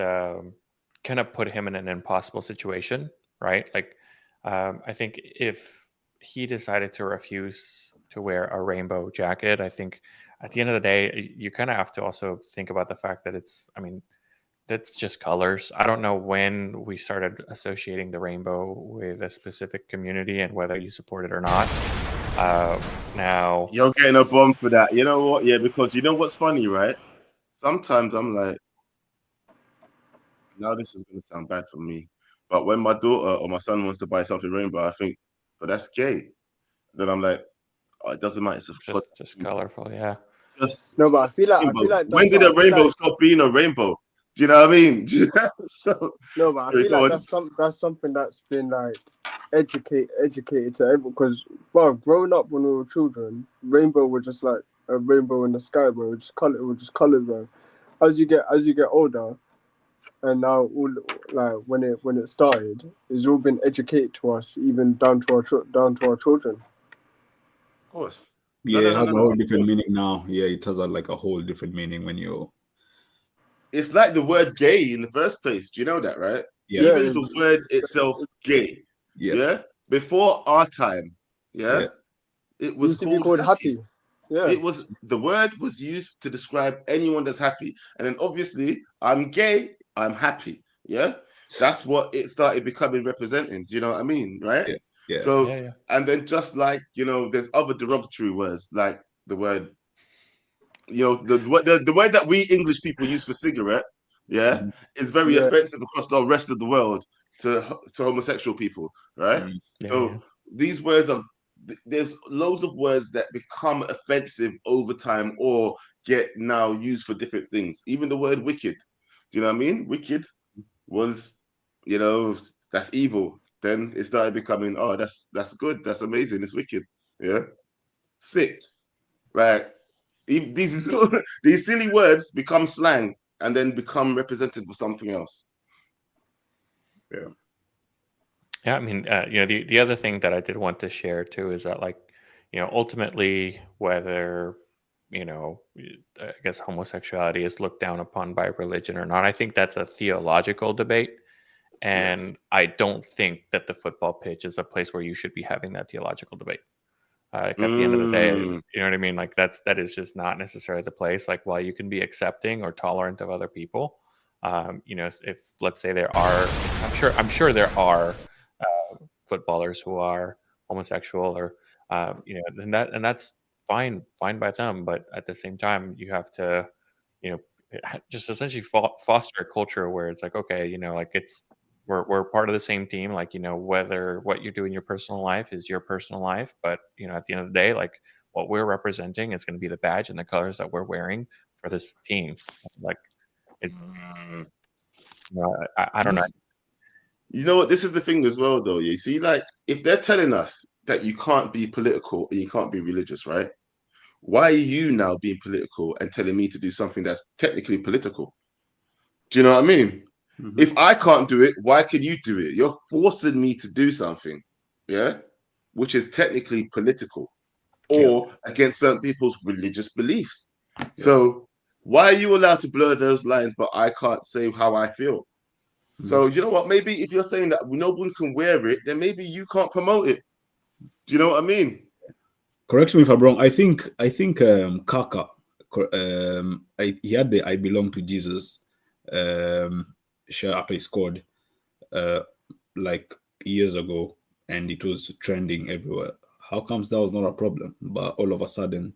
[SPEAKER 7] kind of put him in an impossible situation, right? Like, I think if he decided to refuse to wear a rainbow jacket, I think at the end of the day, you kind of have to also think about the fact that that's just colors. I don't know when we started associating the rainbow with a specific community and whether you support it or not. Now,
[SPEAKER 3] You're getting a bomb for that. You know what? Yeah, because you know what's funny, right? Sometimes I'm like, now this is going to sound bad for me, but when my daughter or my son wants to buy something rainbow, I think, but that's gay. Then I'm like, oh, it doesn't matter. It's
[SPEAKER 7] just colorful, yeah.
[SPEAKER 3] just
[SPEAKER 5] No, but I
[SPEAKER 3] rainbow.
[SPEAKER 5] feel like
[SPEAKER 3] When did a rainbow stop being a rainbow? Do you know what I mean? So
[SPEAKER 5] no, but I
[SPEAKER 3] sorry,
[SPEAKER 5] feel
[SPEAKER 3] go
[SPEAKER 5] like
[SPEAKER 3] on.
[SPEAKER 5] that's something that's been like educated to everyone. Because well, growing up when we were children, rainbow was just like a rainbow in the sky, bro. It was just color, bro. As you get older, and now all like when it started, it's all been educated to us, even down to our children.
[SPEAKER 3] Of course. No,
[SPEAKER 4] Yeah,
[SPEAKER 3] no,
[SPEAKER 4] it
[SPEAKER 3] no,
[SPEAKER 4] has
[SPEAKER 3] no,
[SPEAKER 4] a
[SPEAKER 3] no.
[SPEAKER 4] whole
[SPEAKER 3] Of
[SPEAKER 4] different
[SPEAKER 3] course.
[SPEAKER 4] meaning now. Yeah, it has like a whole different meaning when you.
[SPEAKER 3] It's like the word gay in the first place. Do you know that, right?
[SPEAKER 4] Yeah,
[SPEAKER 5] Yeah,
[SPEAKER 3] Even the word itself, gay.
[SPEAKER 4] yeah,
[SPEAKER 3] Yeah. Before our time,
[SPEAKER 4] yeah,
[SPEAKER 3] yeah, it
[SPEAKER 5] it
[SPEAKER 3] was
[SPEAKER 5] used to be
[SPEAKER 3] called
[SPEAKER 5] called
[SPEAKER 3] happy.
[SPEAKER 5] happy. Yeah,
[SPEAKER 3] It was the word was used to describe anyone that's happy. And then obviously, I'm gay, I'm happy. Yeah. That's what it started becoming representing. Do you know what I mean? Right.
[SPEAKER 4] yeah, yeah,
[SPEAKER 3] So,
[SPEAKER 7] Yeah.
[SPEAKER 3] and then just like, there's other derogatory words like the word, the word that we English people use for cigarette, yeah,
[SPEAKER 4] Mhm,
[SPEAKER 3] is very
[SPEAKER 5] yeah,
[SPEAKER 3] offensive across the rest of the world to homosexual people, right?
[SPEAKER 4] mhm.
[SPEAKER 7] Yeah.
[SPEAKER 3] So these words are there's loads of words that become offensive over time or get now used for different things. Even the word wicked, do you know what I mean? Wicked was, you know, that's evil. Then it started becoming, oh, that's good, that's amazing, it's wicked, yeah, sick, right? These these silly words become slang and then become represented for something else.
[SPEAKER 7] Yeah, I mean, the other thing that I did want to share too is that, like, ultimately, whether I guess homosexuality is looked down upon by religion or not, I think that's a theological debate, and I don't think that the football pitch is a place where you should be having that theological debate. Like, at the end of the day,
[SPEAKER 3] Mm.
[SPEAKER 7] you know what I mean? Like, that is just not necessarily the place. Like, while you can be accepting or tolerant of other people, if let's say there are, I'm sure there are footballers who are homosexual, or and that's fine by them. But at the same time, you have to, just essentially foster a culture where it's like, okay, like, we're part of the same team. Like, whether what you do in your personal life is your personal life, but at the end of the day, like, what we're representing is going to be the badge and the colors that we're wearing for this team. Like, it, I don't know.
[SPEAKER 3] You know what? This is the thing as well, though. You see, like, if they're telling us that you can't be political and you can't be religious, right? Why are you now being political and telling me to do something that's technically political? Do you know what I mean?
[SPEAKER 4] Mhm.
[SPEAKER 3] If I can't do it, why can you do it? You're forcing me to do something, yeah, which is technically political or against certain people's religious beliefs. So why are you allowed to blur those lines, but I can't say how I feel? So you know what? Maybe if you're saying that no one can wear it, then maybe you can't promote it. Do you know what I mean?
[SPEAKER 4] Correct me if I'm wrong. I think Kaka, he had the "I belong to Jesus" shirt after he scored, like years ago, and it was trending everywhere. How comes that was not a problem, but all of a sudden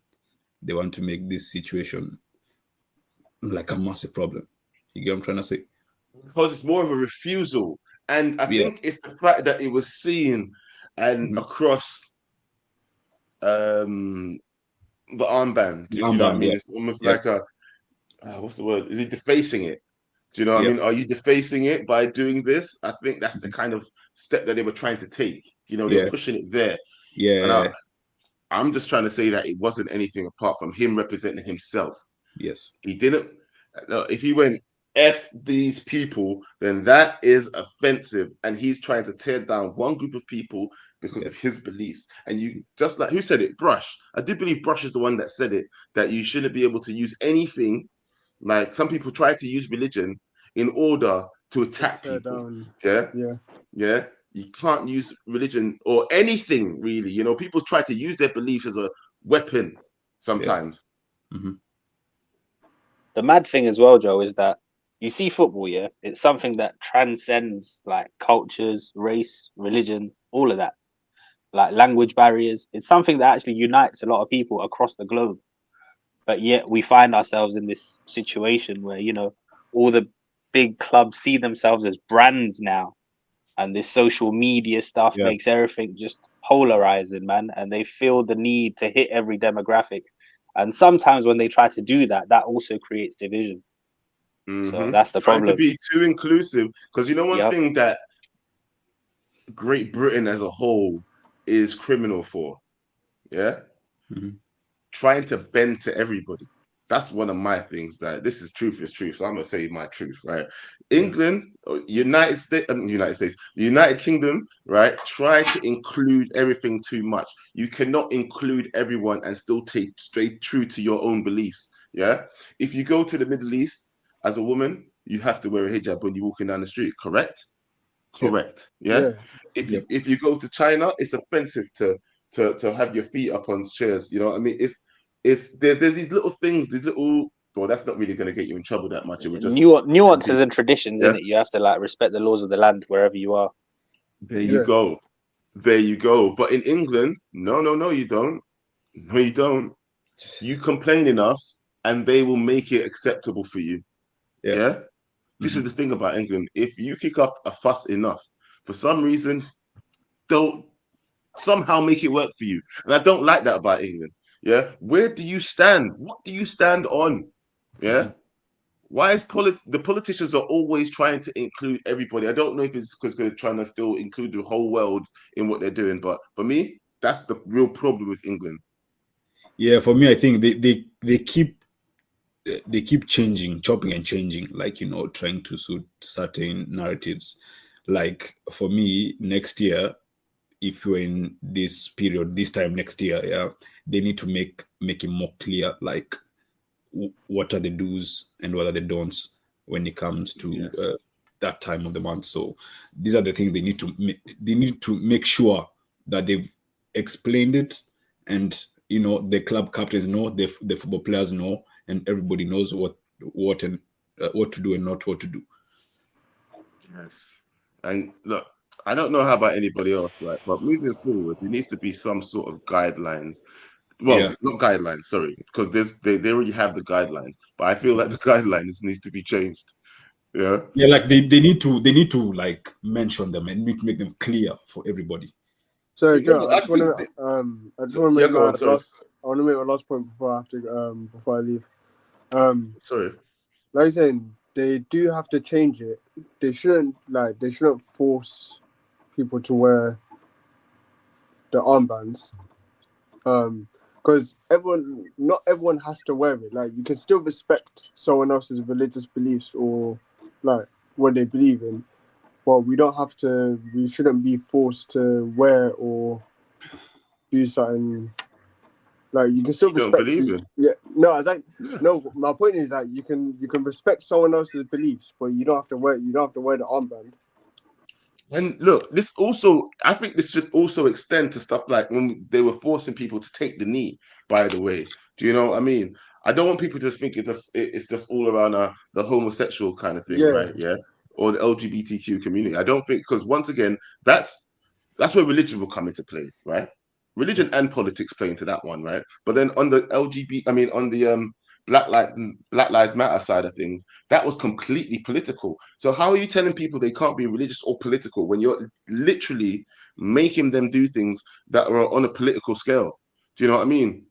[SPEAKER 4] they want to make this situation like a massive problem? You get what I'm trying to say?
[SPEAKER 3] Because it's more of a refusal. And I
[SPEAKER 4] Yeah.
[SPEAKER 3] think it's the fact that it was seen and across the armband.
[SPEAKER 4] The
[SPEAKER 3] You know what I
[SPEAKER 4] armband,
[SPEAKER 3] mean?
[SPEAKER 4] yeah.
[SPEAKER 3] It's almost
[SPEAKER 4] Yeah.
[SPEAKER 3] like a what's the word? Is he defacing it? Do you know what I
[SPEAKER 4] Yeah.
[SPEAKER 3] mean? Are you defacing it by doing this? I think that's the kind of step that they were trying to take. They're
[SPEAKER 4] Yeah.
[SPEAKER 3] pushing it there. And
[SPEAKER 4] Yeah.
[SPEAKER 3] I'm just trying to say that it wasn't anything apart from him representing himself.
[SPEAKER 4] Yes.
[SPEAKER 3] He didn't. If he went F these people, then that is offensive. And he's trying to tear down one group of people because of his beliefs. And you just like, who said it? Brush. I do believe Brush is the one that said it, that you shouldn't be able to use anything. Like, some people try to use religion in order to attack
[SPEAKER 5] Tear
[SPEAKER 3] people.
[SPEAKER 5] down.
[SPEAKER 3] Yeah.
[SPEAKER 5] Yeah.
[SPEAKER 3] Yeah. You can't use religion or anything really. People try to use their beliefs as a weapon sometimes.
[SPEAKER 4] Mm-hmm.
[SPEAKER 6] The mad thing as well, Joe, is that you see football, yeah, it's something that transcends like cultures, race, religion, all of that, like language barriers. It's something that actually unites a lot of people across the globe. But yet we find ourselves in this situation where, all the big clubs see themselves as brands now. And this social media stuff
[SPEAKER 4] Yeah.
[SPEAKER 6] makes everything just polarizing, man. And they feel the need to hit every demographic. And sometimes when they try to do that, that also creates division. So that's the
[SPEAKER 3] Trying to
[SPEAKER 6] problem.
[SPEAKER 3] be too inclusive, because one
[SPEAKER 6] Yep.
[SPEAKER 3] thing that Great Britain as a whole is criminal for, yeah, trying to bend to everybody. That's one of my things. That this is truth is truth. So I'm gonna say my truth, right? England, United States, the United Kingdom, right? Try to include everything too much. You cannot include everyone and still take straight true to your own beliefs. Yeah. If you go to the Middle East as a woman, you have to wear a hijab when you're walking down the street. Correct. Correct. Yeah. If you go to China, it's offensive to have your feet up on chairs. You know what I mean? There's these little things, well, that's not really going to get you in trouble that much. It would just
[SPEAKER 6] Nuances and traditions,
[SPEAKER 3] yeah.
[SPEAKER 6] in it. You have to like respect the laws of the land wherever you are.
[SPEAKER 3] There you go. There you go. But in England, no, you don't. No, you don't. You complain enough, and they will make it acceptable for you. Yeah. This is the thing about England. If you kick up a fuss enough, for some reason, they'll somehow make it work for you. And I don't like that about England. Yeah. Where do you stand? What do you stand on? Yeah. Why is the politicians are always trying to include everybody? I don't know if it's because they're trying to still include the whole world in what they're doing, but for me, that's the real problem with England.
[SPEAKER 4] Yeah, for me, I think they keep changing, chopping and changing, like, trying to suit certain narratives. Like for me, next year, if you're in this period, this time next year, yeah, they need to make it more clear, like what are the do's and what are the don'ts when it comes to
[SPEAKER 3] Yes.
[SPEAKER 4] that time of the month. So these are the things they need to make sure that they've explained it, and the club captains know, the football players know, and everybody knows what to do and not what to do.
[SPEAKER 3] Yes. And look, I don't know how about anybody else, right? But moving forward, there needs to be some sort of guidelines. Well,
[SPEAKER 4] Yeah.
[SPEAKER 3] not guidelines, sorry, because they already have the guidelines. But I feel like the guidelines needs to be changed. Yeah.
[SPEAKER 4] Yeah, like they need to like mention them and need to make them clear for everybody.
[SPEAKER 5] So,
[SPEAKER 3] Yeah,
[SPEAKER 5] Joe,
[SPEAKER 3] but I think
[SPEAKER 5] I just want to
[SPEAKER 3] yeah,
[SPEAKER 5] make
[SPEAKER 3] go
[SPEAKER 5] my
[SPEAKER 3] on, sorry.
[SPEAKER 5] I want to make my last point before I have to before I leave.
[SPEAKER 3] Sorry.
[SPEAKER 5] Like you're saying, they do have to change it. They shouldn't force people to wear the armbands. Because not everyone has to wear it. Like, you can still respect someone else's religious beliefs or like what they believe in, but we shouldn't be forced to wear or do something. Like, you can still
[SPEAKER 3] You don't
[SPEAKER 5] respect.
[SPEAKER 3] believe in?
[SPEAKER 5] Yeah, no, I think
[SPEAKER 3] Yeah.
[SPEAKER 5] no. My point is that you can respect someone else's beliefs, but you don't have to wear the armband.
[SPEAKER 3] And look, I think this should also extend to stuff like when they were forcing people to take the knee, by the way. Do you know what I mean? I don't want people to just think it's just all around the homosexual kind of thing,
[SPEAKER 5] Yeah.
[SPEAKER 3] right? Yeah. Or the LGBTQ community. I don't think, because once again, that's where religion will come into play, right? Religion and politics play into that one, right? But then on the on the Black Lives Matter side of things, that was completely political. So how are you telling people they can't be religious or political when you're literally making them do things that are on a political scale? Do you know what I mean?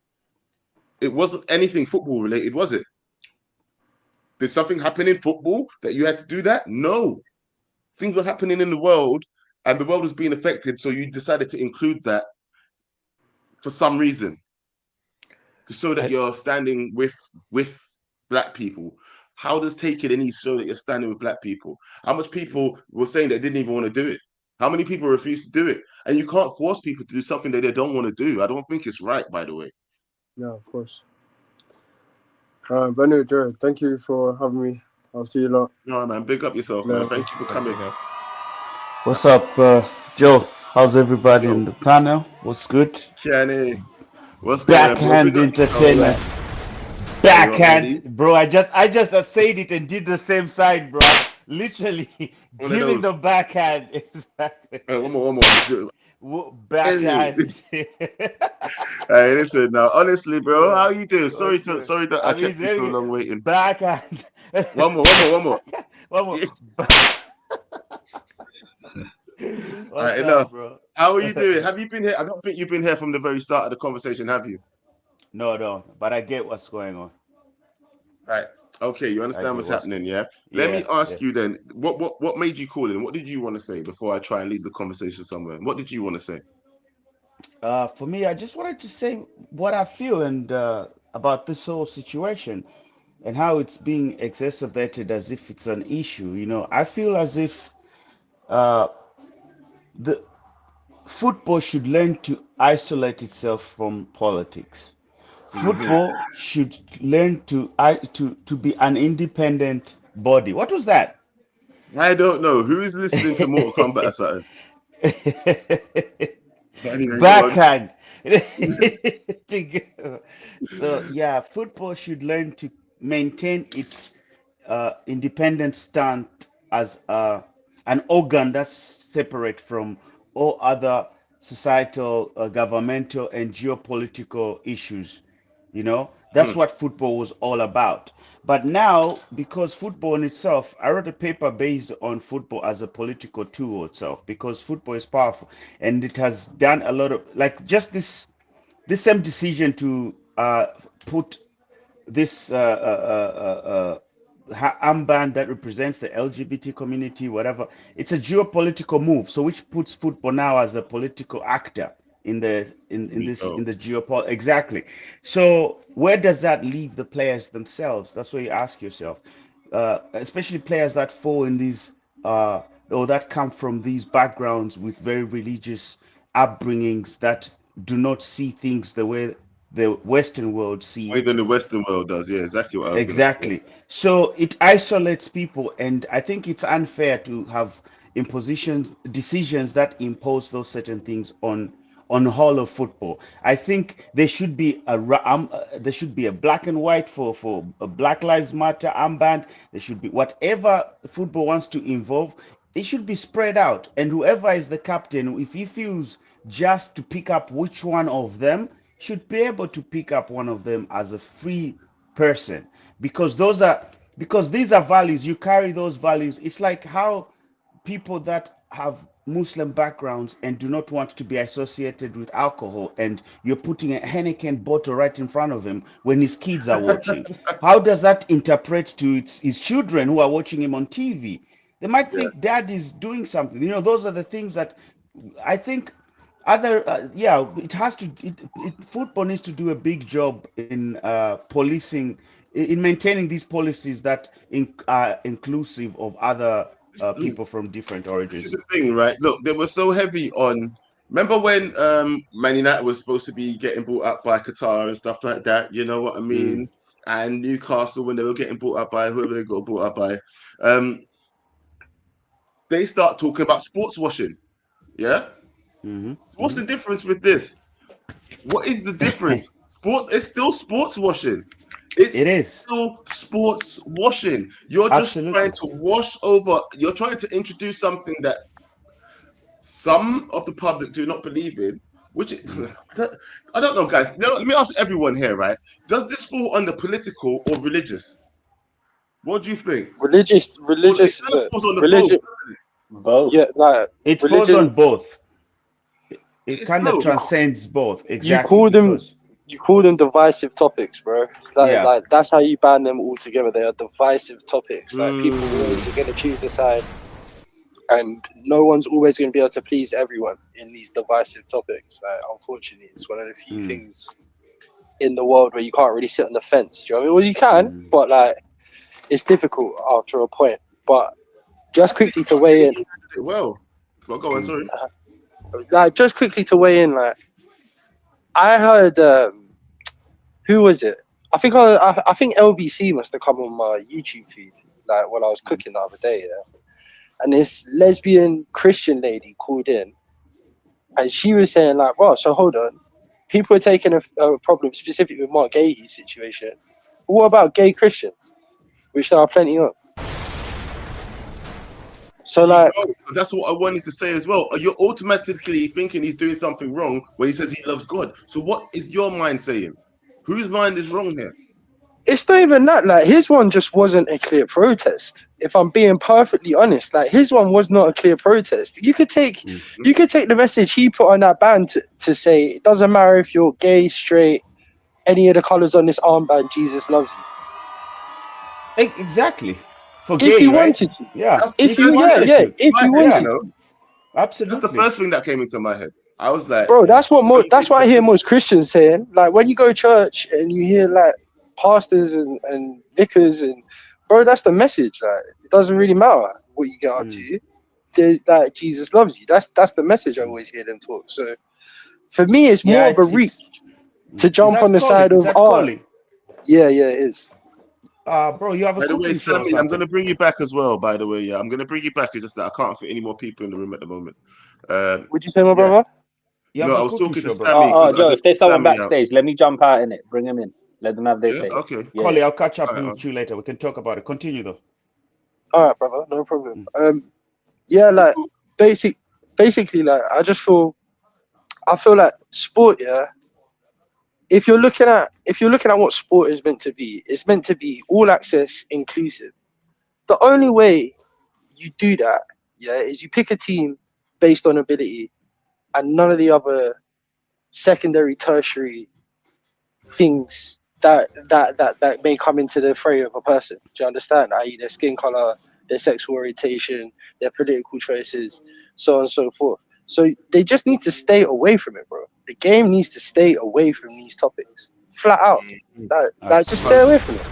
[SPEAKER 3] It wasn't anything football related, was it? Did something happen in football that you had to do that? No. Things were happening in the world and the world was being affected, so you decided to include that for some reason, to show that you're standing with black people. How does Take It Any show that you're standing with black people? How much people were saying they didn't even want to do it? How many people refuse to do it? And you can't force people to do something that they don't want to do. I don't think it's right, by the way.
[SPEAKER 5] No, of course. But anyway, Joe, thank you for having me. I'll see you lot.
[SPEAKER 3] No, man, big up yourself,
[SPEAKER 5] No.
[SPEAKER 3] man. Thank you for coming.
[SPEAKER 8] What's up, Joe? How's everybody
[SPEAKER 3] Yo.
[SPEAKER 8] in the panel? What's good?
[SPEAKER 3] Kenny, what's going on, bro?
[SPEAKER 8] Backhand
[SPEAKER 3] Big up yourself.
[SPEAKER 8] entertainment.
[SPEAKER 3] Are
[SPEAKER 8] Backhand, bro. I just said it and did the same side, bro. Literally
[SPEAKER 3] One of
[SPEAKER 8] giving
[SPEAKER 3] those.
[SPEAKER 8] the backhand. Exactly.
[SPEAKER 3] One more.
[SPEAKER 8] Backhand.
[SPEAKER 3] Hey, listen, now, honestly, bro,
[SPEAKER 8] Yeah.
[SPEAKER 3] how you doing?
[SPEAKER 8] What's good?
[SPEAKER 3] Sorry that I kept you so long waiting.
[SPEAKER 8] Backhand.
[SPEAKER 3] One more.
[SPEAKER 8] One more.
[SPEAKER 3] All right, enough.
[SPEAKER 8] Bro?
[SPEAKER 3] How are you doing? Have you been here? I don't think you've been here from the very start of the conversation, have you?
[SPEAKER 8] No, but I get what's going on.
[SPEAKER 3] Right. Okay, you understand what's happening, yeah? Let me ask you then, what made you call in? What did you want to say before I try and lead the conversation somewhere? What did you want to say?
[SPEAKER 8] For me, I just wanted to say what I feel and about this whole situation and how it's being exacerbated as if it's an issue. You know, I feel as if the football should learn to isolate itself from politics. Football should learn to be an independent body. What was that?
[SPEAKER 3] I don't know. Who is listening to Mortal Kombat or something? Anyway,
[SPEAKER 8] Backhand. So yeah, football should learn to maintain its independent stand as an organ that's separate from all other societal, governmental, and geopolitical issues. You know, that's what football was all about. But now, because football in itself, I wrote a paper based on football as a political tool itself, because football is powerful and it has done a lot of, like, just this same decision to put this armband that represents the LGBT community, whatever. It's a geopolitical move, so which puts football now as a political actor. in the
[SPEAKER 3] go.
[SPEAKER 8] in the geopolitics. Exactly. So where does that leave the players themselves? That's what you ask yourself. Especially players that fall in these or that come from these backgrounds with very religious upbringings that do not see things the way the Western world see
[SPEAKER 3] Way
[SPEAKER 8] it.
[SPEAKER 3] than the Western world does. Yeah, exactly what I was gonna say.
[SPEAKER 8] Exactly. So it isolates people, and I think it's unfair to have impositions, decisions that impose those certain things on the whole of football. I think there should be there should be a black and white for a Black Lives Matter armband. There should be whatever football wants to involve. It should be spread out, and whoever is the captain, if he feels just to pick up which one of them, should be able to pick up one of them as a free person, because these are values. You carry those values. It's like how people that have Muslim backgrounds and do not want to be associated with alcohol, and you're putting a Heineken bottle right in front of him when his kids are watching. How does that interpret to his children who are watching him on TV? They might
[SPEAKER 3] Yeah.
[SPEAKER 8] think dad is doing something. Those are the things that I think it has to. Football needs to do a big job in policing, in maintaining these policies that are inclusive of other people from different
[SPEAKER 3] This is
[SPEAKER 8] origins.
[SPEAKER 3] the thing, right? Look, they were so heavy on. Remember when Man United was supposed to be getting bought up by Qatar and stuff like that? You know what I mean? And Newcastle when they were getting bought up by whoever they got bought up by, they start talking about sports washing. Yeah.
[SPEAKER 8] Mm-hmm.
[SPEAKER 3] So what's the difference with this? What is the difference? It's still sports washing. It's
[SPEAKER 8] It is.
[SPEAKER 3] still sports washing. You're just
[SPEAKER 8] Absolutely.
[SPEAKER 3] trying to wash over. You're trying to introduce something that some of the public do not believe in. Which I don't know, guys. Let me ask everyone here, right? Does this fall under political or religious? What do you think?
[SPEAKER 9] Religious,
[SPEAKER 3] Well, it kind of falls on the both.
[SPEAKER 6] Both.
[SPEAKER 9] Yeah, like
[SPEAKER 8] It falls
[SPEAKER 9] religion.
[SPEAKER 8] on both. It
[SPEAKER 3] It's
[SPEAKER 8] kind of
[SPEAKER 3] both.
[SPEAKER 8] transcends both. Exactly.
[SPEAKER 9] You call them divisive topics, bro.
[SPEAKER 8] Yeah.
[SPEAKER 9] Like that's how you ban them all together. They are divisive topics. Like people always are gonna choose a side, and no one's always gonna be able to please everyone in these divisive topics. Like, unfortunately, it's one of the few things in the world where you can't really sit on the fence. Do you know what I mean? Well, you can, but like it's difficult after a point. But just quickly to weigh in.
[SPEAKER 3] Well, go on. Sorry.
[SPEAKER 9] Like just quickly to weigh in. Like I heard, who was it? I think LBC must have come on my YouTube feed like when I was cooking the other day. Yeah, and this lesbian Christian lady called in, and she was saying like, "Well, so hold on, people are taking a problem specifically with Mark Gahey's situation. But what about gay Christians, which there are plenty of?" So like,
[SPEAKER 3] that's what I wanted to say as well. You're automatically thinking he's doing something wrong when he says he loves God. So what is your mind saying? Whose mind is wrong here?
[SPEAKER 9] it's not even that. Like his one just wasn't a clear protest. If I'm being perfectly honest, like his one was not a clear protest. You could take the message he put on that band to say it doesn't matter if you're gay, straight, any of the colors on this armband, Jesus loves you.
[SPEAKER 8] Exactly.
[SPEAKER 9] If you wanted to, If you wanted to,
[SPEAKER 8] absolutely.
[SPEAKER 3] That's the first thing that came into my head. I was like,
[SPEAKER 9] bro, that's what I hear most Christians saying. Like when you go to church and you hear like pastors and vicars and bro, that's the message. Like it doesn't really matter what you get up to. That Jesus loves you. That's the message I always hear them talk. So for me, it's more of a reach to jump on the side of Yeah, it is.
[SPEAKER 8] Bro, you have a
[SPEAKER 3] by the way,
[SPEAKER 8] cooking show or
[SPEAKER 3] Sammy, I'm
[SPEAKER 8] something.
[SPEAKER 3] going to bring you back as well, by the way. Yeah, I'm going to bring you back. It's just that I can't fit any more people in the room at the moment.
[SPEAKER 9] Would you say, my brother?
[SPEAKER 8] You have
[SPEAKER 3] No,
[SPEAKER 8] a
[SPEAKER 3] I was
[SPEAKER 8] cooking
[SPEAKER 3] talking to
[SPEAKER 8] show, bro.
[SPEAKER 3] Sammy.
[SPEAKER 6] Oh, Joe, if there's someone
[SPEAKER 3] Sammy out.
[SPEAKER 6] backstage, let me jump out in it. Bring them in. Let them have their say.
[SPEAKER 3] Okay.
[SPEAKER 6] Yeah.
[SPEAKER 8] Collie, I'll catch up
[SPEAKER 3] Alright,
[SPEAKER 8] with you later. We can talk about it. Continue though.
[SPEAKER 9] All right, brother, no problem. Yeah, like basically, like I feel like sport. Yeah, if you're looking at what sport is meant to be, it's meant to be all access, inclusive. The only way you do that, is you pick a team based on ability, and none of the other secondary, tertiary things that may come into the fray of a person. Do you understand? I.e., their skin color, their sexual orientation, their political choices, so on and so forth. So they just need to stay away from it, bro. The game needs to stay away from these topics, flat out. Like just stay away from it.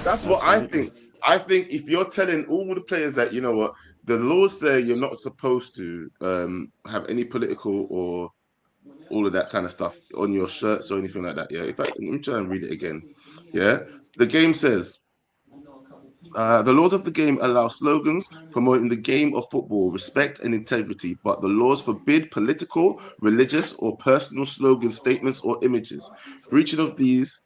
[SPEAKER 3] That's what I think. I think if you're telling all the players that, you know what, the laws say you're not supposed to have any political or all of that kind of stuff on your shirts or anything like that. Yeah. In fact, let me try and read it again. Yeah. The game says, the laws of the game allow slogans promoting the game of football, respect and integrity, but the laws forbid political, religious, or personal slogans, statements, or images. Breaching these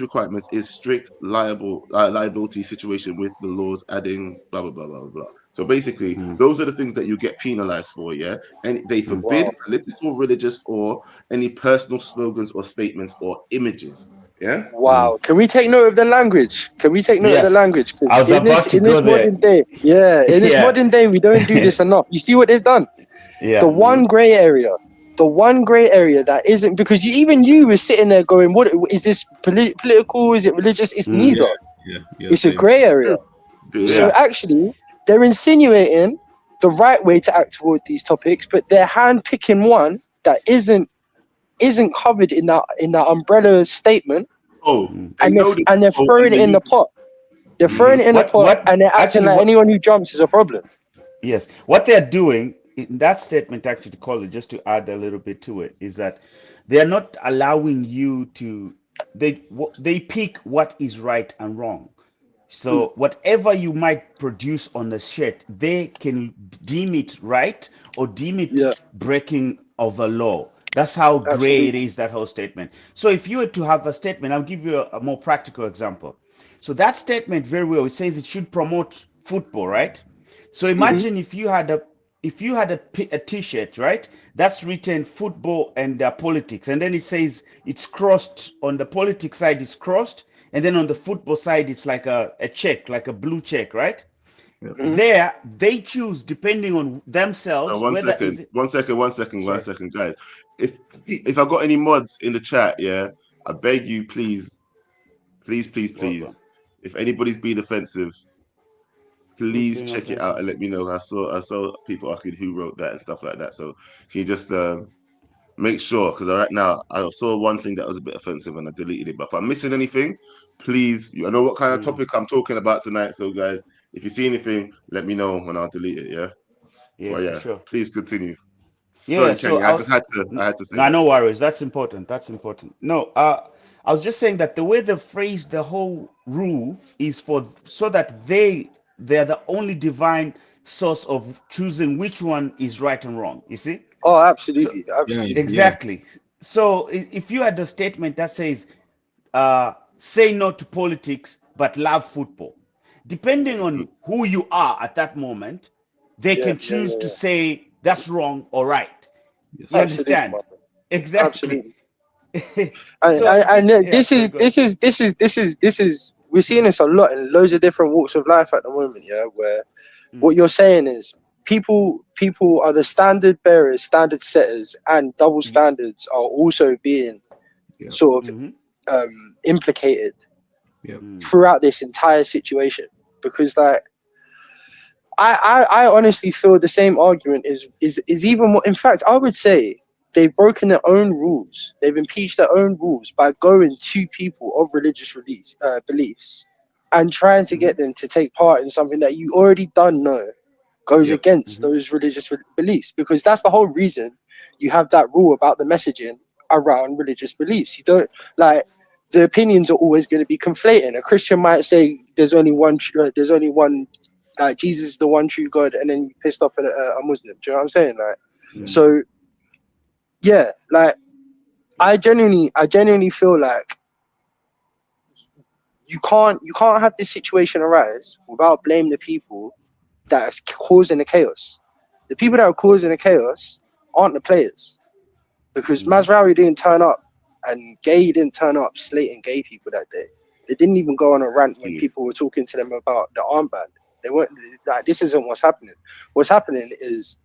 [SPEAKER 3] requirements is strict liability situation with the laws adding blah blah blah blah blah. So basically, those are the things that you get penalized for, yeah. And they forbid political, religious, or any personal slogans or statements or images. Yeah.
[SPEAKER 9] Wow. Can we take note of the language? Can we take note of the language?
[SPEAKER 8] I was
[SPEAKER 9] Because in this modern day, in this modern day, we don't do this enough. You see what they've done?
[SPEAKER 8] Yeah.
[SPEAKER 9] The one grey area that isn't, because you were sitting there going, what is this political? Is it religious? It's neither. It's a grey area. So actually, they're insinuating the right way to act toward these topics, but they're handpicking one that isn't covered in that umbrella statement. And they're throwing it in the pot. They're throwing it in the pot, and they're acting like anyone who jumps is a problem.
[SPEAKER 8] Yes, what they're doing in that statement, actually, Colin, just to add a little bit to it, is that they are not allowing you to. They pick what is right and wrong. So whatever you might produce on the shirt, they can deem it right or deem it breaking of the law. That's how gray it is, that whole statement. So if you were to have a statement, I'll give you a more practical example. So that statement, very well, it says it should promote football, right? So imagine if you had a T-shirt, right? That's written football and politics, and then it says it's crossed on the politics side, it's crossed, and then on the football side, it's like a check, like a blue check, right? There, they choose depending on themselves.
[SPEAKER 3] One second, guys. If I got any mods in the chat, yeah, I beg you, please. If anybody's being offensive, please check it out and let me know. I saw people asking who wrote that and stuff like that. So can you just make sure? Because right now I saw one thing that was a bit offensive and I deleted it. But if I'm missing anything, please, I know what kind of topic I'm talking about tonight. So guys, if you see anything, let me know when I'll delete it. Yeah. Sure. Please continue.
[SPEAKER 8] Yeah.
[SPEAKER 3] Sorry, Kenny, I had to say.
[SPEAKER 8] No worries. That's important. No, I was just saying that the way they phrase the whole rule is so that they're the only divine source of choosing which one is right and wrong. You see?
[SPEAKER 9] Oh, absolutely.
[SPEAKER 8] Exactly. So if you had a statement that says, say no to politics, but love football, depending on who you are at that moment, they can choose to say that's wrong or right.
[SPEAKER 9] Yes.
[SPEAKER 8] You understand? Exactly.
[SPEAKER 9] And this is we're seeing this a lot in loads of different walks of life at the moment, where what you're saying is people are the standard bearers, standard setters, and double standards are also being sort of implicated throughout this entire situation. Because like I honestly feel the same argument is even more. In fact, I would say they've broken their own rules. They've impeached their own rules by going to people of religious beliefs and trying to get them to take part in something that you already know goes against those religious beliefs. Because that's the whole reason you have that rule about the messaging around religious beliefs. You don't like the opinions are always going to be conflating. A Christian might say there's only one. Jesus is the one true God, and then you pissed off a Muslim. Do you know what I'm saying? Like, so yeah, like I genuinely feel like you can't have this situation arise without blaming the people that are causing the chaos. The people that are causing the chaos aren't the players, because Mazraoui didn't turn up and Gay didn't turn up slating gay people that day. They didn't even go on a rant when people were talking to them about the armband. They weren't like, this isn't what's happening. What's happening is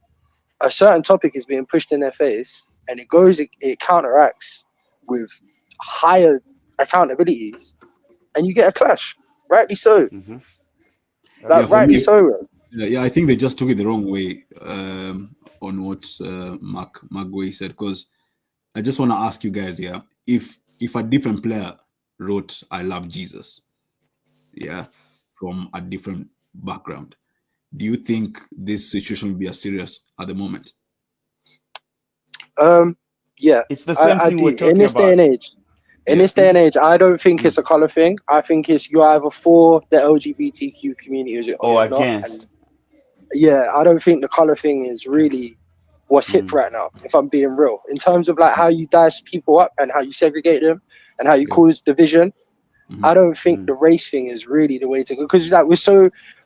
[SPEAKER 9] a certain topic is being pushed in their face, and it counteracts with higher accountabilities, and you get a clash. Rightly so. Rightly so.
[SPEAKER 4] Yeah, I think they just took it the wrong way. on what Mark Guay said, because I just want to ask you guys, yeah, if a different player wrote "I love Jesus," yeah, from a different background, do you think this situation will be as serious at the moment?
[SPEAKER 9] Yeah,
[SPEAKER 8] It's the same
[SPEAKER 9] I
[SPEAKER 8] thing
[SPEAKER 9] do.
[SPEAKER 8] we're
[SPEAKER 9] In
[SPEAKER 8] talking
[SPEAKER 9] this day
[SPEAKER 8] about.
[SPEAKER 9] and age, in
[SPEAKER 4] Yeah.
[SPEAKER 9] this day and age, I don't think it's a color thing. I think it's you're either for the LGBTQ community or
[SPEAKER 8] Or
[SPEAKER 9] you're not.
[SPEAKER 8] against.
[SPEAKER 9] And yeah, I don't think the color thing is really what's hip right now, if I'm being real. In terms of like how you dice people up and how you segregate them and how you cause division, I don't think the race thing is really the way to go. Because like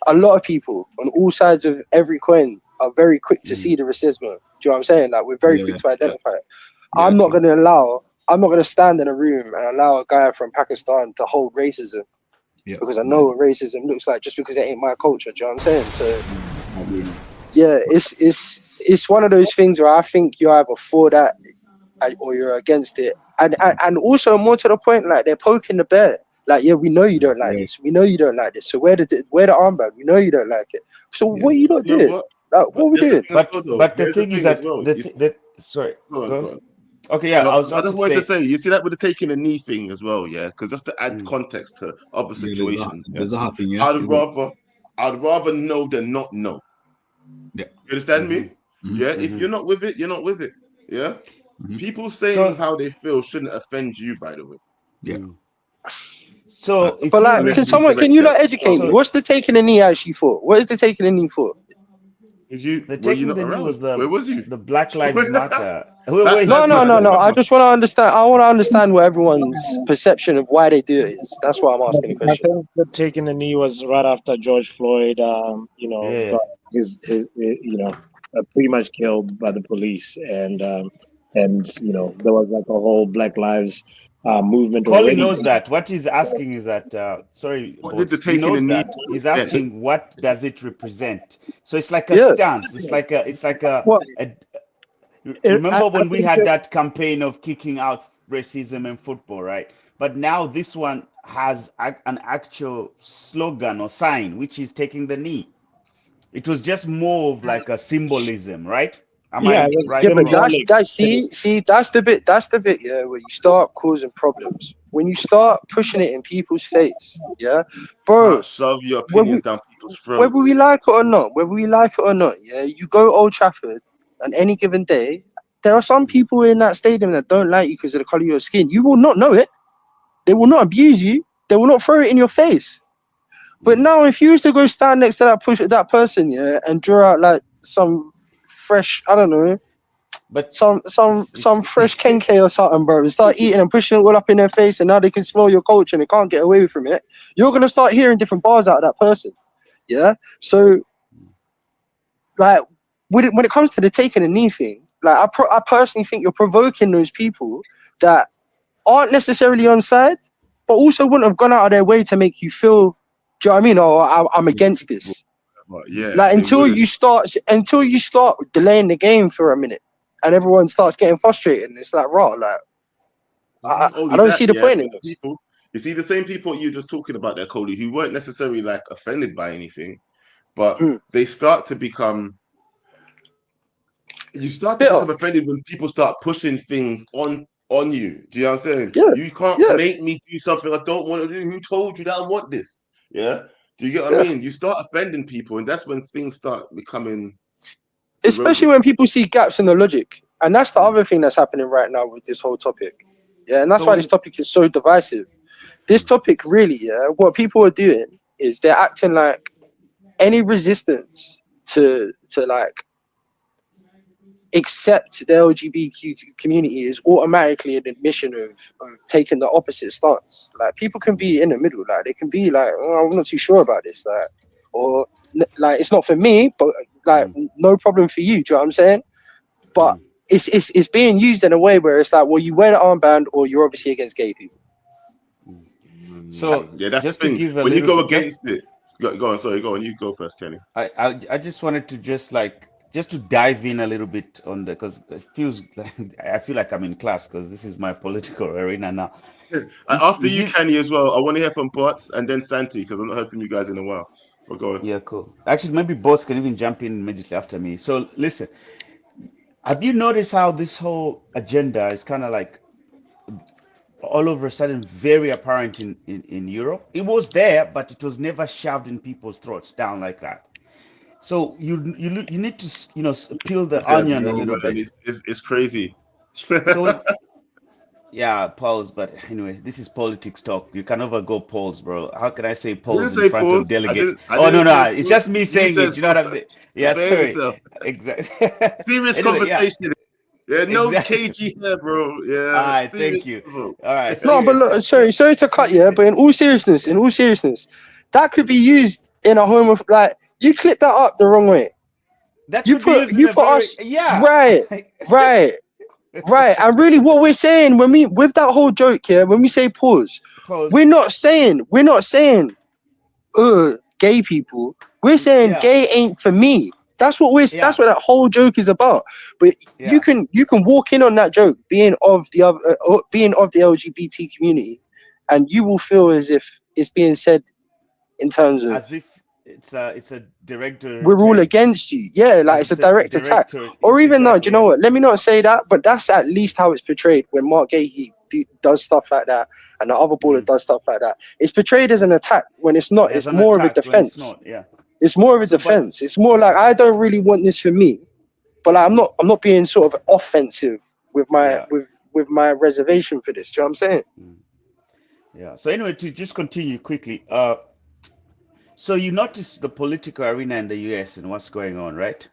[SPEAKER 9] a lot of people on all sides of every coin are very quick to see the racism. Do you know what I'm saying? Like we're very quick to identify it. I'm not going to stand in a room and allow a guy from Pakistan to hold racism because I know what racism looks like just because it ain't my culture. Do you know what I'm saying? So yeah, it's one of those things where I think you're either for that or you're against it. And also more to the point, like they're poking the bear. Like, yeah, we know you don't like this. We know you don't like this. So where the armband? We know you don't like it. So what are you not doing? Like, what are we doing?
[SPEAKER 8] But the thing is that sorry.
[SPEAKER 3] Go on.
[SPEAKER 8] Okay, yeah,
[SPEAKER 3] No,
[SPEAKER 8] I was
[SPEAKER 3] I
[SPEAKER 8] about
[SPEAKER 3] just wanted to say, you see that with the taking a knee thing as well, yeah? Because just to add context to other situations,
[SPEAKER 4] there's a thing, yeah.
[SPEAKER 3] I'd rather know than not know.
[SPEAKER 4] Yeah.
[SPEAKER 3] You understand me? Yeah. If you're not with it, you're not with it. Yeah. People saying how they feel shouldn't offend you, by the way.
[SPEAKER 4] Yeah.
[SPEAKER 8] So,
[SPEAKER 9] but like, can you like educate me? What's the taking a knee actually for? What is the taking a knee for?
[SPEAKER 3] The
[SPEAKER 8] taking the knee was
[SPEAKER 3] where was you?
[SPEAKER 8] The Black Lives Matter.
[SPEAKER 9] No. I just want to understand. I want to understand what everyone's perception of why they do it is. That's why I'm asking the
[SPEAKER 10] I
[SPEAKER 9] question.
[SPEAKER 10] think the taking the knee was right after George Floyd, got his pretty much killed by the police, and there was like a whole Black Lives movement.
[SPEAKER 8] Colin knows that. What he's asking is that he knows that. He's asking what does it represent. So it's like a stance. It's like a remember when we had that campaign of kicking out racism in football, right? But now this one has an actual slogan or sign, which is taking the knee. It was just more of like a symbolism, right? Am I right?
[SPEAKER 9] Yeah, but that's the bit, yeah, where you start causing problems. When you start pushing it in people's face, yeah, bro.
[SPEAKER 3] Shove your opinions down people's throats.
[SPEAKER 9] Whether we like it or not, yeah, you go Old Trafford on any given day, there are some people in that stadium that don't like you because of the color of your skin. You will not know it. They will not abuse you. They will not throw it in your face. But now, if you used to go stand next to that person, yeah, and draw out like some fresh, I don't know, but some fresh kenke or something, bro, and start eating and pushing it all up in their face, and now they can smell your culture and they can't get away from it, you're gonna start hearing different bars out of that person, yeah. So, like, when it comes to the taking a knee thing, like, I personally think you're provoking those people that aren't necessarily on side, but also wouldn't have gone out of their way to make you feel. Do you know what I mean? Oh, I'm against this.
[SPEAKER 3] Yeah.
[SPEAKER 9] Like until you start delaying the game for a minute, and everyone starts getting frustrated, and it's like, raw. Like, I don't see the point in this.
[SPEAKER 3] You see, the same people you just talking about there, Cody, who weren't necessarily like offended by anything, but they start to become. You start to become offended when people start pushing things on you. Do you know what I'm saying?
[SPEAKER 9] Yeah.
[SPEAKER 3] You can't make me do something I don't want to do. Who told you that I want this? Yeah. Do you get what I mean? You start offending people, and that's when things start becoming.
[SPEAKER 9] Especially when people see gaps in the logic, and that's the other thing that's happening right now with this whole topic. Yeah, and that's why this topic is so divisive. This topic really, what people are doing is they're acting like any resistance to like accept the LGBTQ community is automatically an admission of taking the opposite stance. Like, people can be in the middle. Like, they can be like, oh, I'm not too sure about this, like, or like, it's not for me, but like, no problem for you. Do you know what I'm saying? But it's being used in a way where it's like, well, you wear the armband, or you're obviously against gay people.
[SPEAKER 8] So
[SPEAKER 3] yeah, that's
[SPEAKER 8] just
[SPEAKER 3] the thing.
[SPEAKER 8] To give
[SPEAKER 3] when you go against it, go on. Sorry, go on. You go first, Kenny.
[SPEAKER 8] I just wanted to just to dive in a little bit on because it feels like I feel like I'm in class because this is my political arena now.
[SPEAKER 3] After you, Kenny, as well, I want to hear from Bots and then Santi because I've not heard from you guys in a while. But go on.
[SPEAKER 8] Yeah, cool. Actually, maybe Bots can even jump in immediately after me. So listen, Have you noticed how this whole agenda is kind of like all over a sudden very apparent in Europe? It was there, but it was never shoved in people's throats down like that. So you need to peel the
[SPEAKER 3] Yeah,
[SPEAKER 8] onion a
[SPEAKER 3] no,
[SPEAKER 8] little
[SPEAKER 3] man,
[SPEAKER 8] bit.
[SPEAKER 3] it's crazy.
[SPEAKER 8] So yeah, polls, but anyway, this is politics talk. You can never go polls, bro. How can I say
[SPEAKER 3] I didn't
[SPEAKER 8] polls in
[SPEAKER 3] say
[SPEAKER 8] front of
[SPEAKER 3] pause.
[SPEAKER 8] delegates?
[SPEAKER 3] I
[SPEAKER 8] Oh no,
[SPEAKER 3] didn't say
[SPEAKER 8] no, it's
[SPEAKER 3] pause.
[SPEAKER 8] just me
[SPEAKER 3] You
[SPEAKER 8] saying
[SPEAKER 3] said
[SPEAKER 8] it. You know what I'm saying? Yeah,
[SPEAKER 3] behave
[SPEAKER 8] sorry.
[SPEAKER 3] yourself.
[SPEAKER 8] Exactly.
[SPEAKER 3] Serious
[SPEAKER 8] Anyway, yeah,
[SPEAKER 3] conversation. Yeah, no
[SPEAKER 8] exactly.
[SPEAKER 3] cagey here, bro.
[SPEAKER 8] All
[SPEAKER 3] Yeah,
[SPEAKER 8] right,
[SPEAKER 3] serious
[SPEAKER 8] thank you.
[SPEAKER 3] level.
[SPEAKER 8] All right,
[SPEAKER 9] No, but
[SPEAKER 8] serious
[SPEAKER 9] look,
[SPEAKER 8] talk. So
[SPEAKER 9] sorry to cut you, but in all seriousness, that could be used in a home of like you clip that up the wrong way.
[SPEAKER 8] that
[SPEAKER 9] You
[SPEAKER 8] could be used in a
[SPEAKER 9] put
[SPEAKER 8] very
[SPEAKER 9] us
[SPEAKER 8] yeah.
[SPEAKER 9] right. And really, what we're saying when we with that whole joke here, when we say pause,
[SPEAKER 8] Pause.
[SPEAKER 9] we're not saying gay people. We're saying
[SPEAKER 8] Yeah,
[SPEAKER 9] gay ain't for me. That's what
[SPEAKER 8] yeah,
[SPEAKER 9] that whole joke is about. But you
[SPEAKER 8] yeah.
[SPEAKER 9] can walk in on that joke being of the LGBT community, and you will feel as if it's being said in terms of
[SPEAKER 8] As if it's a
[SPEAKER 9] we're all
[SPEAKER 8] directed,
[SPEAKER 9] against you. Yeah, like
[SPEAKER 8] as
[SPEAKER 9] it's a
[SPEAKER 8] it's a
[SPEAKER 9] direct attack.
[SPEAKER 8] directed.
[SPEAKER 9] Or even no, do you
[SPEAKER 8] Exactly.
[SPEAKER 9] know
[SPEAKER 8] Yeah.
[SPEAKER 9] what? Let me not say that, but that's at least how it's portrayed when Mark Gahey does stuff like that and the other baller does stuff like that. It's portrayed as an attack when it's not.
[SPEAKER 8] As
[SPEAKER 9] It's
[SPEAKER 8] an
[SPEAKER 9] more of a
[SPEAKER 8] attack when it's
[SPEAKER 9] defense.
[SPEAKER 8] not. Yeah.
[SPEAKER 9] It's more of a
[SPEAKER 8] So, but
[SPEAKER 9] defense. It's more
[SPEAKER 8] yeah,
[SPEAKER 9] like I don't really want this for me, but like, I'm not being sort of offensive with my
[SPEAKER 8] yeah.
[SPEAKER 9] with my reservation for this. Do you know what I'm saying?
[SPEAKER 8] Yeah. So anyway, to just continue quickly. So you notice the political arena in the US and what's going on, right?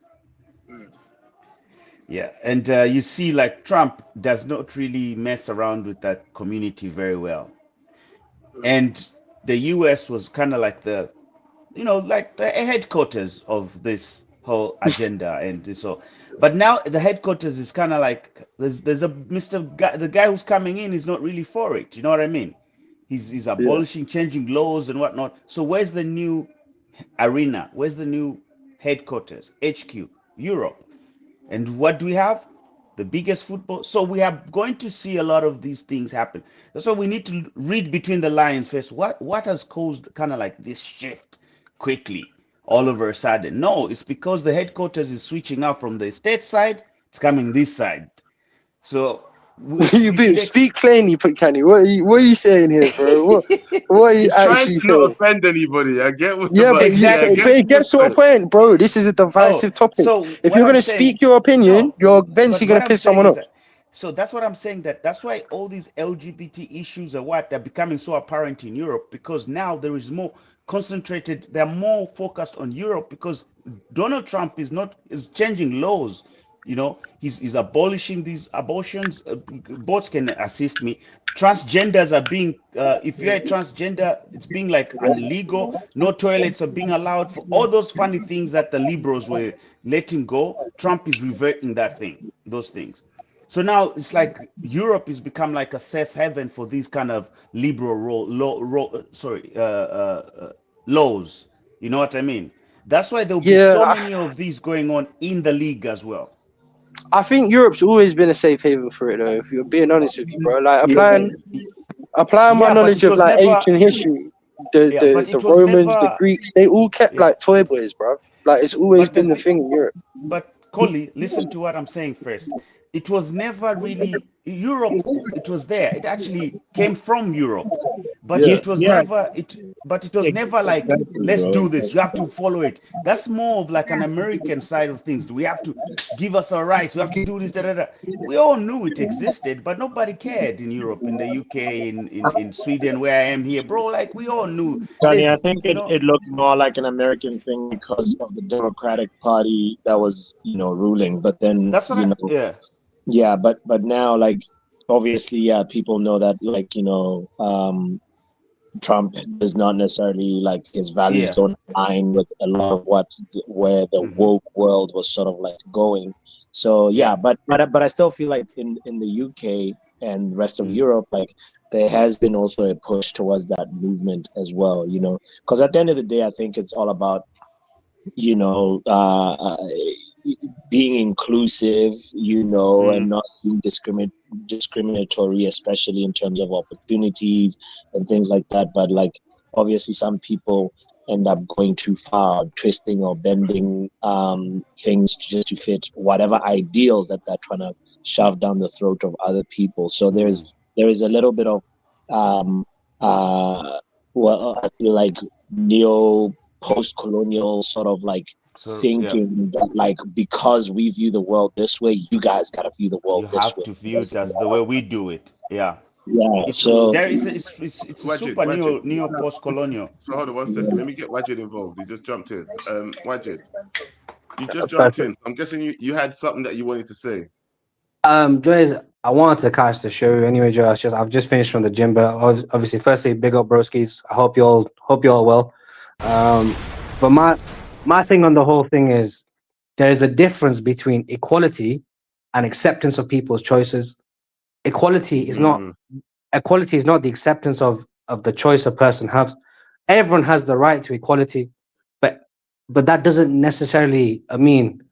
[SPEAKER 8] Yeah. And you see, like Trump does not really mess around with that community very well. And the US was kind of like like the headquarters of this whole agenda, and so. But now the headquarters is kind of like there's a the guy who's coming in is not really for it. You know what I mean? He's
[SPEAKER 9] Yeah.
[SPEAKER 8] abolishing, changing laws and whatnot. So where's the new arena? Where's the new headquarters? HQ, Europe. And what do we have? The biggest football. So we are going to see a lot of these things happen. That's why we need to read between the lines first. What has caused kind of like this shift quickly all over a sudden? No, it's because the headquarters is switching out from the state side. It's coming this side. So
[SPEAKER 9] Speak plainly, Canny. What are you saying here, bro? What are you
[SPEAKER 3] He's trying
[SPEAKER 9] actually
[SPEAKER 3] to not
[SPEAKER 9] saying?
[SPEAKER 3] offend anybody. I get what
[SPEAKER 9] Yeah, but
[SPEAKER 8] Exactly.
[SPEAKER 9] it gets to a point, bro. This is a divisive topic.
[SPEAKER 8] So
[SPEAKER 9] If
[SPEAKER 8] what
[SPEAKER 9] you're
[SPEAKER 8] I'm
[SPEAKER 9] gonna
[SPEAKER 8] saying,
[SPEAKER 9] speak your opinion, you're
[SPEAKER 8] but
[SPEAKER 9] eventually
[SPEAKER 8] what
[SPEAKER 9] gonna
[SPEAKER 8] I'm
[SPEAKER 9] piss
[SPEAKER 8] saying
[SPEAKER 9] someone
[SPEAKER 8] is
[SPEAKER 9] off.
[SPEAKER 8] that, so that's what I'm saying, that's why all these LGBT issues are what they're becoming so apparent in Europe, because now there is more concentrated, they're more focused on Europe because Donald Trump is changing laws. He's abolishing these abortions. Bots can assist me. Transgenders are being, if you're a transgender, it's being like illegal. No toilets are being allowed for all those funny things that the liberals were letting go. Trump is reverting those things. So now it's like Europe has become like a safe haven for these kind of liberal laws. You know what I mean? That's why there'll be
[SPEAKER 9] Yeah,
[SPEAKER 8] so many of these going on in the league as well.
[SPEAKER 9] I think Europe's always been a safe haven for it, though. If you're being honest with you, bro, like applying my
[SPEAKER 8] Yeah, but
[SPEAKER 9] knowledge
[SPEAKER 8] it
[SPEAKER 9] of
[SPEAKER 8] was
[SPEAKER 9] like
[SPEAKER 8] never.
[SPEAKER 9] ancient history,
[SPEAKER 8] Yeah, but
[SPEAKER 9] the
[SPEAKER 8] it was
[SPEAKER 9] Romans, the
[SPEAKER 8] never.
[SPEAKER 9] Greeks, they all kept
[SPEAKER 8] Yeah,
[SPEAKER 9] like toy boys, bro. Like it's always
[SPEAKER 8] but
[SPEAKER 9] been the thing in Europe.
[SPEAKER 8] but Coley, listen to what I'm saying first. It was never really Europe. It was there. It actually came from Europe, but
[SPEAKER 10] Yeah,
[SPEAKER 8] it was
[SPEAKER 10] yeah,
[SPEAKER 8] never it. But it was never like,
[SPEAKER 10] exactly,
[SPEAKER 8] let's
[SPEAKER 10] bro.
[SPEAKER 8] do this. You have to follow it. That's more of like an American side of things. We have to give us our rights. We have to do this. Da, da, da. We all knew it existed, but nobody cared in Europe, in the UK, in Sweden, where I am here, bro. Like we all knew.
[SPEAKER 10] Tony,
[SPEAKER 8] There's,
[SPEAKER 10] I think it looked more like an American thing because of the Democratic Party that was, ruling. But then,
[SPEAKER 8] that's what yeah.
[SPEAKER 10] yeah, but now, like, obviously, yeah, people know that, like, Trump does not necessarily, like, his values
[SPEAKER 8] Yeah.
[SPEAKER 10] don't align with a lot of where the woke world was sort of like going. So yeah, but I still feel like in the UK and rest of Europe, like there has been also a push towards that movement as well, because at the end of the day, I think it's all about, being inclusive, and not being discriminatory, especially in terms of opportunities and things like that. But like, obviously, some people end up going too far, twisting or bending things just to fit whatever ideals that they're trying to shove down the throat of other people. So there is a little bit of well, I feel like neo post-colonial sort of like thinking that like because we view the world this way, you guys gotta view the world
[SPEAKER 8] You
[SPEAKER 10] this
[SPEAKER 8] have
[SPEAKER 10] way.
[SPEAKER 8] to view it as the way we do it. Yeah.
[SPEAKER 10] Yeah.
[SPEAKER 8] It's
[SPEAKER 10] So
[SPEAKER 8] it's a super neo post-colonial.
[SPEAKER 3] So hold on 1 second. Let me get Wajid involved. He just jumped in. Wajid, you just jumped in. I'm guessing you had something that you wanted to say.
[SPEAKER 11] Joyce, I wanted to catch the show anyway, Joe. I've just finished from the gym, but obviously, firstly, big up broskies. I hope you all well. But my thing on the whole thing is there is a difference between equality and acceptance of people's choices. Equality is not the acceptance of the choice a person has. Everyone has the right to equality, but that doesn't necessarily mean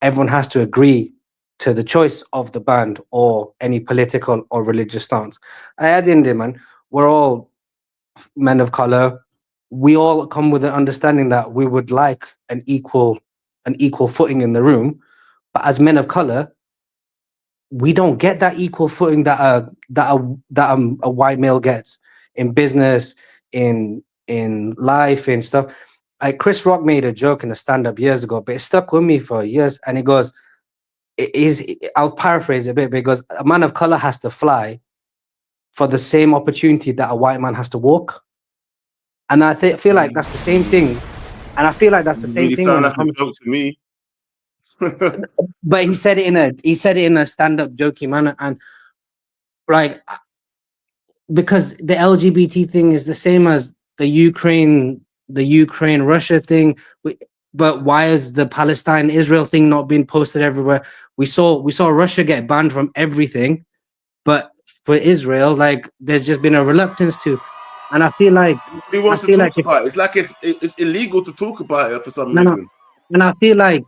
[SPEAKER 11] everyone has to agree to the choice of the band or any political or religious stance. At the end of the day, man, we're all men of color. We all come with an understanding that we would like an equal footing in the room, but as men of color, we don't get that equal footing that a white male gets in business, in life, and stuff. Like Chris Rock made a joke in a stand-up years ago, but it stuck with me for years, and it goes, I'll paraphrase a bit, because a man of color has to fly for the same opportunity that a white man has to walk. And I feel like that's the same thing. And I feel like that's the same
[SPEAKER 3] Really
[SPEAKER 11] thing.
[SPEAKER 3] sound like a joke to me.
[SPEAKER 11] But he said it in a stand-up jokey manner, and like, because the LGBT thing is the same as the Ukraine Russia thing. But why is the Palestine Israel thing not being posted everywhere? We saw Russia get banned from everything, but for Israel, like, there's just been a reluctance to. And I feel like
[SPEAKER 3] Who wants to talk about it? It's like it's illegal to talk about it for some reason.
[SPEAKER 11] And I feel like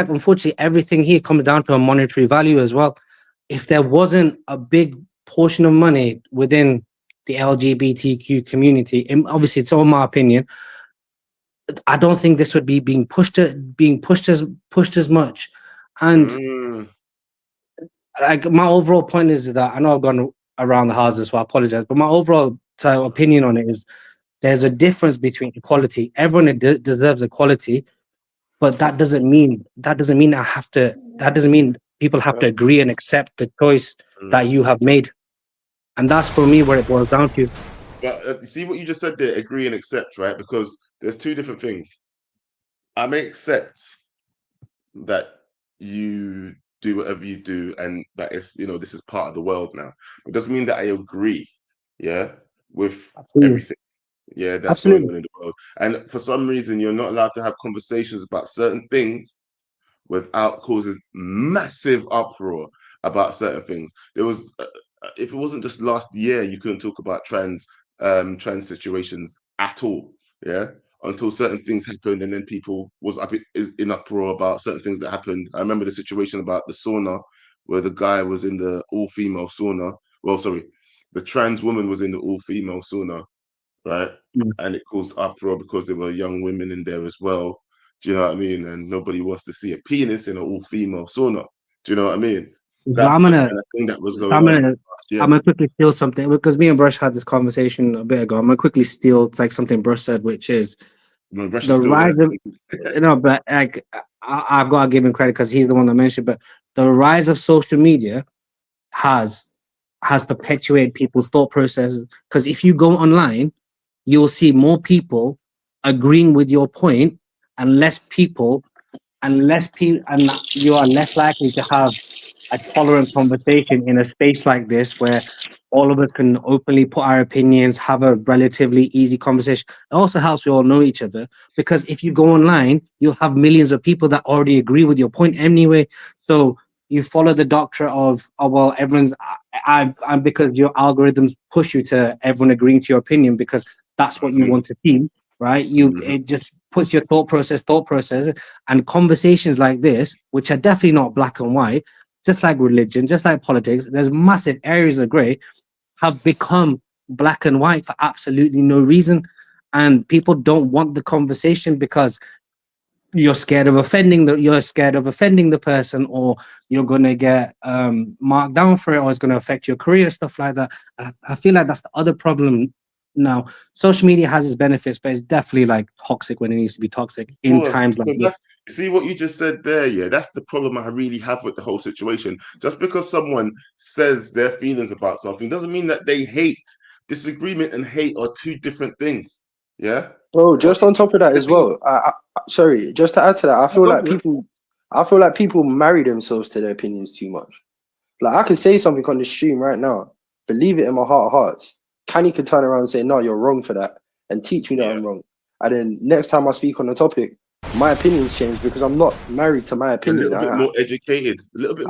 [SPEAKER 11] unfortunately everything here comes down to a monetary value as well. If there wasn't a big portion of money within the LGBTQ community, and obviously it's all my opinion, I don't think this would be being pushed as much. And like, my overall point is that, I know I've gone around the houses, so I apologize, but my overall opinion on it is there's a difference between equality. Everyone deserves equality, but that doesn't mean people have to agree and accept the choice that you have made. And that's, for me, where it boils down to.
[SPEAKER 3] But see what you just said there, agree and accept, right? Because there's two different things. I may accept that you do whatever you do, and that is, this is part of the world now. It doesn't mean that I agree, with everything. Yeah, that's going on in the world. And for some reason, you're not allowed to have conversations about certain things without causing massive uproar about certain things. There was, if it wasn't just last year, you couldn't talk about trans situations at all, until certain things happened, and then people was up in uproar about certain things that happened. I remember the situation about the sauna, where the guy was in the all-female sauna. Well, sorry, the trans woman was in the all-female sauna, right? And it caused uproar because there were young women in there as well. Do you know what I mean? And nobody wants to see a penis in an all-female sauna. Do you know what I mean? That's the kind of thing that was going on.
[SPEAKER 11] I'm gonna quickly steal something, because me and Brush had this conversation a bit ago. I'm gonna quickly steal, it's like something Brush said, which is the rise of, but like, I've got to give him credit because he's the one that mentioned. But the rise of social media has perpetuated people's thought processes. Because if you go online, you'll see more people agreeing with your point, and you are less likely to have a tolerant conversation in a space like this, where all of us can openly put our opinions, have a relatively easy conversation. It also helps we all know each other, because if you go online, you'll have millions of people that already agree with your point anyway. So you follow the doctrine of, well, everyone's, I'm because your algorithms push you to everyone agreeing to your opinion because that's what you want to see, right? It just puts your thought process, and conversations like this, which are definitely not black and white, just like religion, just like politics, there's massive areas of gray, have become black and white for absolutely no reason. and people don't want the conversation because you're scared of offending the person, or you're gonna get marked down for it, or it's gonna affect your career, stuff like that. I feel like that's the other problem now. Social media has its benefits, but it's definitely like toxic when it needs to be toxic in times like this.
[SPEAKER 3] See what you just said there, yeah? That's the problem I really have with the whole situation. Just because someone says their feelings about something doesn't mean that they hate. Disagreement and hate are two different things, yeah?
[SPEAKER 9] Bro, just on top of that as well, sorry, just to add to that, I feel like people marry themselves to their opinions too much. Like, I can say something on the stream right now, believe it in my heart of hearts. Kenny could turn around and say, no, you're wrong for that, and teach me that I'm wrong. And then next time I speak on the topic, my opinions change because I'm not married to my opinion.
[SPEAKER 3] A little bit more educated.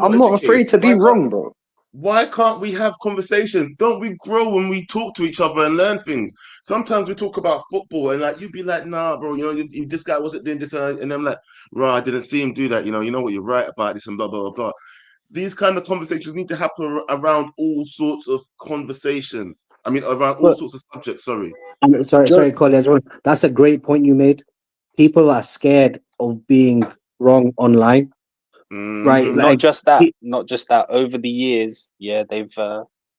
[SPEAKER 9] I'm not afraid to be wrong, bro.
[SPEAKER 3] Why can't we have conversations? Don't we grow when we talk to each other and learn things? Sometimes we talk about football and like you'd be like, nah, bro, you know, if this guy wasn't doing this, and I'm like, right, I didn't see him do that. You know what, you're right about this and blah blah blah blah. These kind of conversations need to happen around all sorts of conversations. I mean, around all sorts of subjects. Sorry,
[SPEAKER 11] Colin, as well. That's a great point you made. People are scared of being wrong online. Right,
[SPEAKER 6] not just that. Over the years, yeah, they've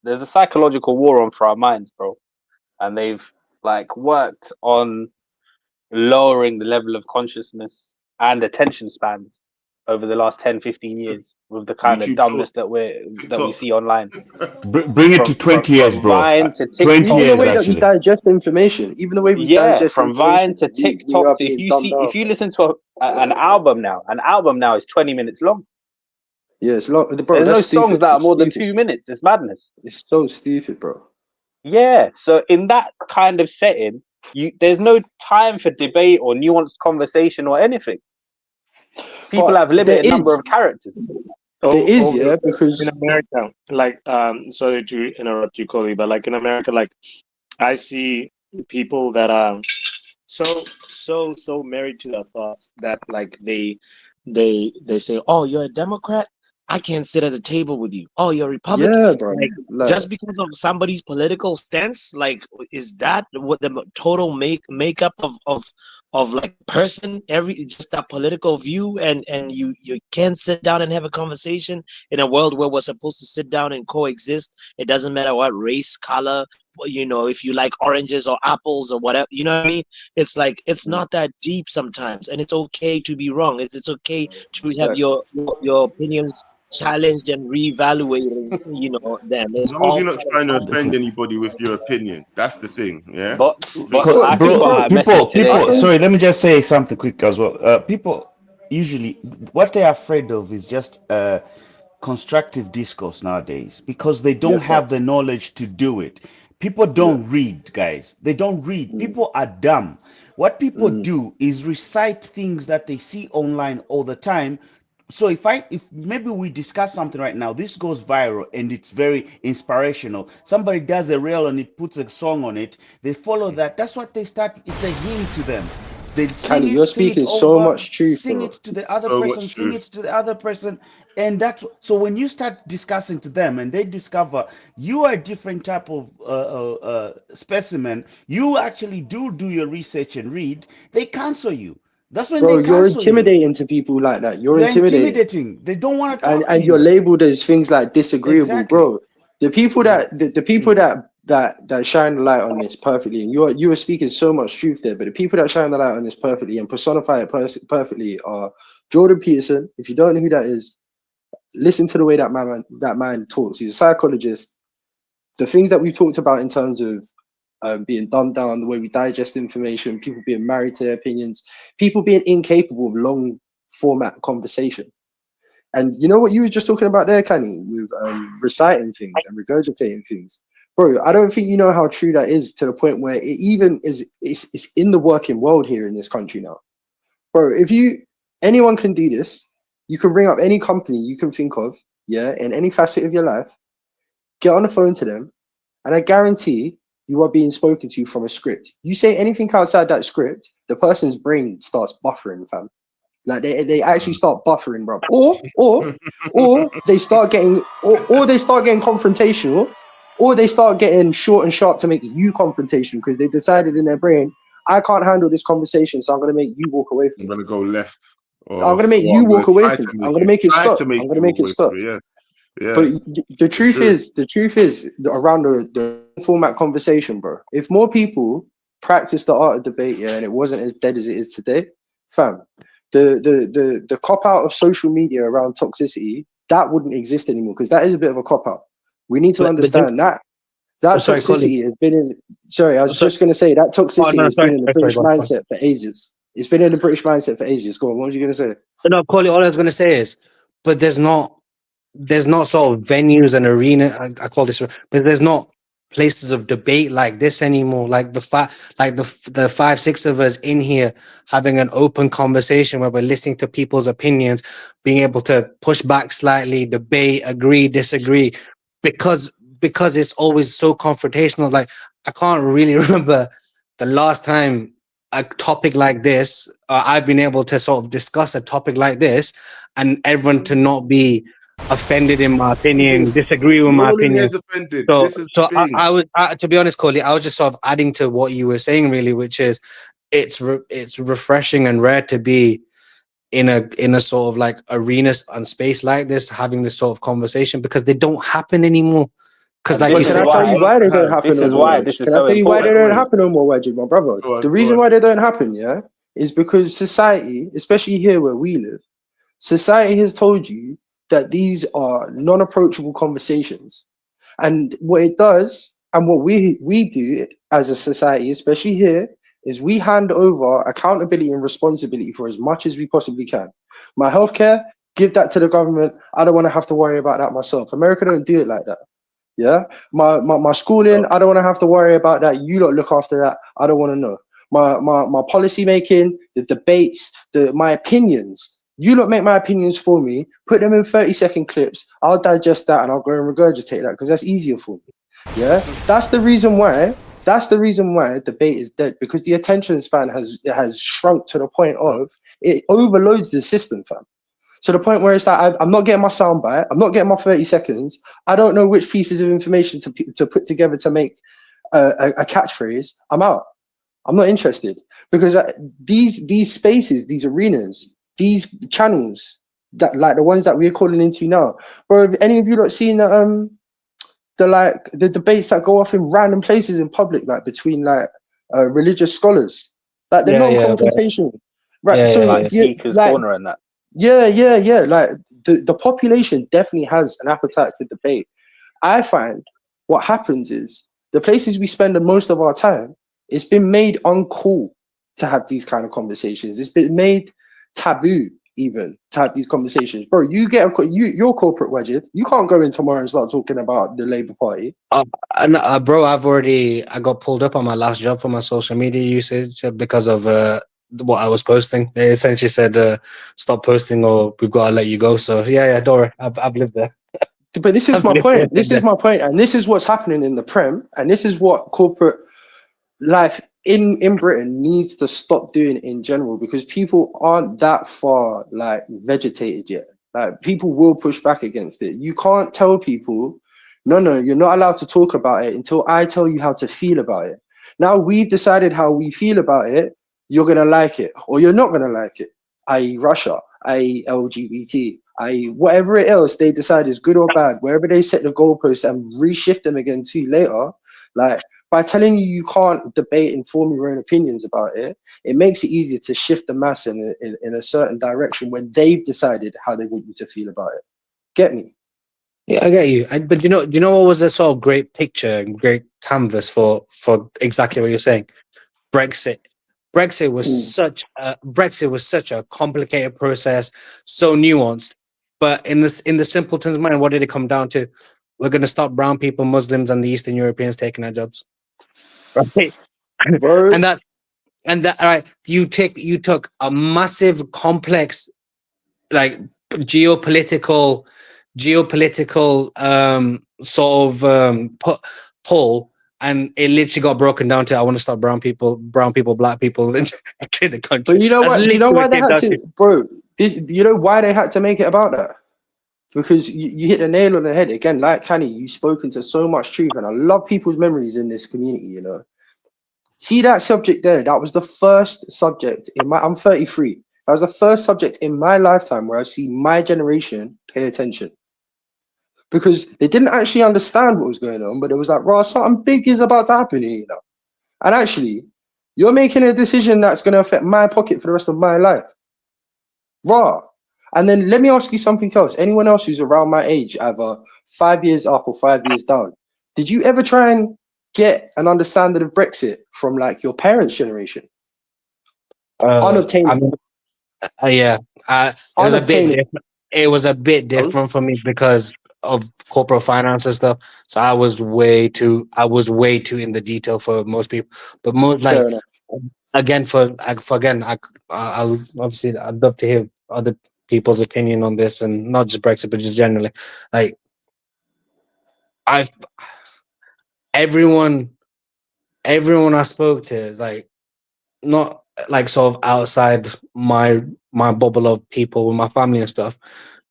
[SPEAKER 6] there's a psychological war on for our minds, bro, and they've like worked on lowering the level of consciousness and attention spans over the last 10-15 years with the kind of dumbness that we see online.
[SPEAKER 12] Bring it to 20 years, bro.
[SPEAKER 6] Vine to TikTok.
[SPEAKER 12] 20 years,
[SPEAKER 9] even the way that we digest information, even the way we digest
[SPEAKER 6] from Vine to TikTok. If you listen to an album now is 20 minutes long.
[SPEAKER 9] Yeah, it's long. Bro,
[SPEAKER 6] there's no songs that are more than 2 minutes. It's madness.
[SPEAKER 9] It's so stupid, bro.
[SPEAKER 6] Yeah. So in that kind of setting, there's no time for debate or nuanced conversation or anything. People have limited number of characters.
[SPEAKER 10] Because in America, like, sorry to interrupt you, Coley, but like in America, like I see people that are so married to their thoughts that like they say, oh, you're a Democrat, I can't sit at a table with you. Oh, you're a Republican.
[SPEAKER 9] Yeah, bro.
[SPEAKER 10] Like, just because of somebody's political stance, like, is that what the total makeup of like person? Just that political view, and you can't sit down and have a conversation in a world where we're supposed to sit down and coexist. It doesn't matter what race, color, you know, if you like oranges or apples or whatever, you know what I mean? It's like, it's not that deep sometimes, and it's okay to be wrong. It's okay to have your opinions challenged and reevaluating, you know, them.
[SPEAKER 3] As long as you're not trying to offend anybody with your opinion, that's the thing, yeah.
[SPEAKER 12] But people. Sorry, let me just say something quick as well. People usually what they're afraid of is just constructive discourse nowadays because they don't have the knowledge to do it. People don't read, guys. They don't read. People are dumb. What people do is recite things that they see online all the time. So if maybe we discuss something right now, this goes viral and it's very inspirational. Somebody does a reel and it puts a song on it. They follow that. That's what they start. It's a hymn to them. They sing
[SPEAKER 9] you're speaking so much truth.
[SPEAKER 12] Sing it to the other person. Sing it to the other person, and that's so. When you start discussing to them, and they discover you are a different type of specimen, you actually do your research and read. They cancel you. That's when
[SPEAKER 9] you're intimidating to people like that. You're intimidating.
[SPEAKER 12] They don't want to talk
[SPEAKER 9] and you're labeled as things like disagreeable, bro. The people that shine the light on this perfectly, and you were speaking so much truth there, but the people that shine the light on this perfectly and personify it perfectly are Jordan Peterson. If you don't know who that is, listen to the way that man talks. He's a psychologist. The things that we talked about in terms of being dumbed down, the way we digest information, people being married to their opinions, people being incapable of long format conversation. And you know what you were just talking about there, Kenny, with reciting things and regurgitating things. Bro, I don't think you know how true that is, to the point where it even it's in the working world here in this country now. Bro, anyone can do this. You can bring up any company you can think of, in any facet of your life, get on the phone to them, and I guarantee you are being spoken to from a script. You say anything outside that script, the person's brain starts buffering, fam. Like they actually start buffering, bro. Or they start getting confrontational, or they start getting short and sharp to make you confrontational because they decided in their brain, I can't handle this conversation, so I'm going to make you walk away from
[SPEAKER 3] I'm
[SPEAKER 9] it.
[SPEAKER 3] gonna go left.
[SPEAKER 9] I'm going to make you walk away from it. I'm going to make it
[SPEAKER 3] try
[SPEAKER 9] stop.
[SPEAKER 3] to make
[SPEAKER 9] I'm going to
[SPEAKER 3] you
[SPEAKER 9] make
[SPEAKER 3] walk
[SPEAKER 9] it stop.
[SPEAKER 3] away from it, yeah.
[SPEAKER 9] But
[SPEAKER 3] Yeah.
[SPEAKER 9] the truth
[SPEAKER 3] True.
[SPEAKER 9] is, around the format conversation, bro. If more people practice the art of debate, yeah, and it wasn't as dead as it is today, fam, the cop out of social media around toxicity, that wouldn't exist anymore, because that is a bit of a cop out. We need to understand that
[SPEAKER 11] sorry,
[SPEAKER 9] toxicity has been in. Sorry, I was just going to say that toxicity has been in the British mindset for ages. It's been in the British mindset for ages. Go on, what was you going to say?
[SPEAKER 11] No, Coley, all I was going to say is, but there's not sort of venues and arena. I call this, but there's not places of debate like this anymore. Like the 5-6 of us in here having an open conversation where we're listening to people's opinions, being able to push back slightly, debate, agree, disagree, because it's always so confrontational. Like I can't really remember the last time a topic like this, I've been able to sort of discuss a topic like this, and everyone to not be offended in my opinion, disagree with my
[SPEAKER 3] Nobody
[SPEAKER 11] opinion.
[SPEAKER 3] is offended.
[SPEAKER 11] So,
[SPEAKER 3] This is the thing.
[SPEAKER 11] I was, to be honest, Coley, I was just sort of adding to what you were saying, really, which is it's refreshing and rare to be in a sort of like arena and space like this, having this sort of conversation, because they don't happen anymore. Because like you said,
[SPEAKER 9] Can I tell you why they don't happen?
[SPEAKER 6] This is why this is
[SPEAKER 9] Can I
[SPEAKER 6] so
[SPEAKER 9] tell you why they don't
[SPEAKER 6] important.
[SPEAKER 9] happen no more, Wajid, my brother? The reason why they don't happen, yeah, is because society, especially here where we live, society has told you that these are non-approachable conversations. And what it does, and what we do as a society, especially here, is we hand over accountability and responsibility for as much as we possibly can. My healthcare, give that to the government. I don't want to have to worry about that myself. America don't do it like that. Yeah, my schooling, I don't want to have to worry about that. You lot look after that. I don't want to know. My policy making, the debates, my opinions. You lot make my opinions for me. Put them in 30-second clips. I'll digest that and I'll go and regurgitate that because that's easier for me. Yeah, that's the reason why. That's the reason why debate is dead, because the attention span has shrunk to the point of it overloads the system, fam. To the point where it's like I'm not getting my soundbite, I'm not getting my 30 seconds. I don't know which pieces of information to put together to make a catchphrase. I'm out. I'm not interested, because these spaces, these arenas, these channels that like the ones that we're calling into now, bro. Have any of you not seen the debates that go off in random places in public, like between like religious scholars, like they're non-confrontational, right? So
[SPEAKER 6] like Speaker's Corner and that.
[SPEAKER 9] Yeah. Like the population definitely has an appetite for debate. I find what happens is the places we spend the most of our time, it's been made uncool to have these kind of conversations. It's been made taboo even to have these conversations. Bro, you're corporate, Wajid. You can't go in tomorrow and start talking about the Labour Party.
[SPEAKER 11] Bro, I got pulled up on my last job for my social media usage because of what I was posting. They essentially said stop posting or we've got to let you go. So yeah, don't worry, I've lived there.
[SPEAKER 9] But this is my point. This is my point, and this is what's happening in the Prem, and this is what corporate life in Britain needs to stop doing in general, because people aren't that far like vegetated yet. Like people will push back against it. You can't tell people, no, you're not allowed to talk about it until I tell you how to feel about it. Now we've decided how we feel about it. You're going to like it or you're not going to like it, i.e. Russia, i.e. LGBT, i.e. whatever else they decide is good or bad, wherever they set the goalposts and reshift them again to later. Like by telling you can't debate and form your own opinions about it, it makes it easier to shift the mass in a certain direction when they've decided how they want you to feel about it. Get me?
[SPEAKER 11] Yeah, I get you. But do you know what was a sort of great picture, great canvas for exactly what you're saying? Brexit. Brexit was such a complicated process, so nuanced. But in the simpleton's mind, what did it come down to? We're going to stop brown people, Muslims, and the Eastern Europeans taking our jobs, right? and that all right. You took a massive, complex, like geopolitical sort of pull. And it literally got broken down to I want to stop brown people, black people into the country.
[SPEAKER 9] But you know what? You know why they had to, bro? You know why they had to make it about that? Because you hit the nail on the head again. Like Kenny, you've spoken to so much truth, and I love people's memories in this community. You know, See that subject there? That was the first subject in my. I'm 33. That was the first subject in my lifetime where I see my generation pay attention, because they didn't actually understand what was going on, but it was like, "Raw, something big is about to happen here, you know." And actually, you're making a decision that's going to affect my pocket for the rest of my life. Raw. And then let me ask you something else. Anyone else who's around my age, either 5 years up or 5 years down, did you ever try and get an understanding of Brexit from like your parents' generation? Unobtainable.
[SPEAKER 11] Yeah, it was a bit different. It was a bit different for me because of corporate finance and stuff. So I was way too in the detail for most people. But most like I'll obviously I'd love to hear other people's opinion on this, and not just Brexit, but just generally. Like everyone I spoke to is like not like sort of outside my bubble of people with my family and stuff.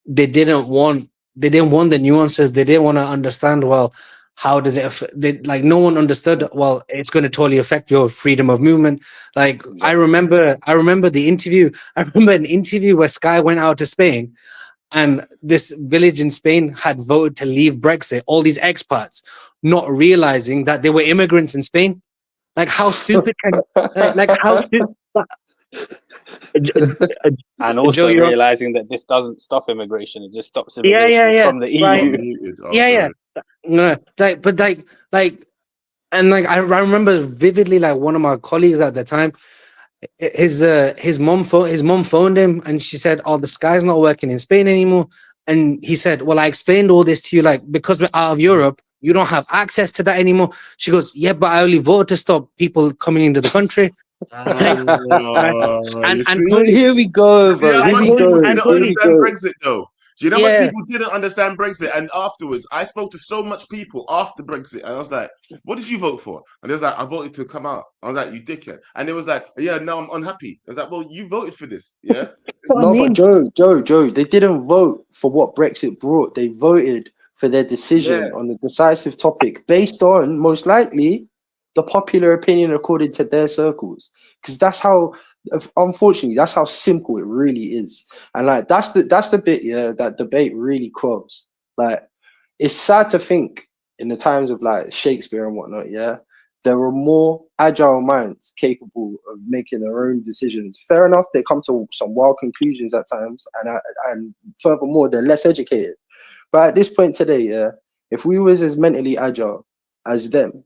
[SPEAKER 11] They didn't want the nuances. They didn't want to understand, well, how does it like no one understood, well, it's going to totally affect your freedom of movement. Like I remember the interview. I remember an interview where Sky went out to Spain, and this village in Spain had voted to leave Brexit, all these expats, not realizing that they were immigrants in Spain. Like how stupid can like how stupid.
[SPEAKER 6] And also
[SPEAKER 11] Joe,
[SPEAKER 6] realizing that this doesn't stop immigration; it just stops immigration from the EU.
[SPEAKER 11] Right. No, and I remember vividly, like one of my colleagues at the time, his mom phoned him, and she said, "Oh, the Sky's not working in Spain anymore." And he said, "Well, I explained all this to you, like because we're out of Europe, you don't have access to that anymore." She goes, "Yeah, but I only voted to stop people coming into the country."
[SPEAKER 3] And
[SPEAKER 9] here we go, bro. Here we go.
[SPEAKER 3] Didn't understand Brexit though. Do you know
[SPEAKER 11] Yeah.
[SPEAKER 3] what people didn't understand Brexit? And afterwards, I spoke to so much people after Brexit, and I was like, "What did you vote for?" And they was like, "I voted to come out." I was like, "You dickhead!" And it was like, "Yeah, now I'm unhappy." I was like, "Well, you voted for this, yeah?"
[SPEAKER 9] No, but Joe, they didn't vote for what Brexit brought. They voted for their decision on the decisive topic based on, most likely, the popular opinion according to their circles. Because that's how, unfortunately, that's how simple it really is. And like that's the bit, that debate really quabs. Like, it's sad to think in the times of like Shakespeare and whatnot, there were more agile minds capable of making their own decisions. Fair enough, they come to some wild conclusions at times, and furthermore, they're less educated. But at this point today, if we was as mentally agile as them,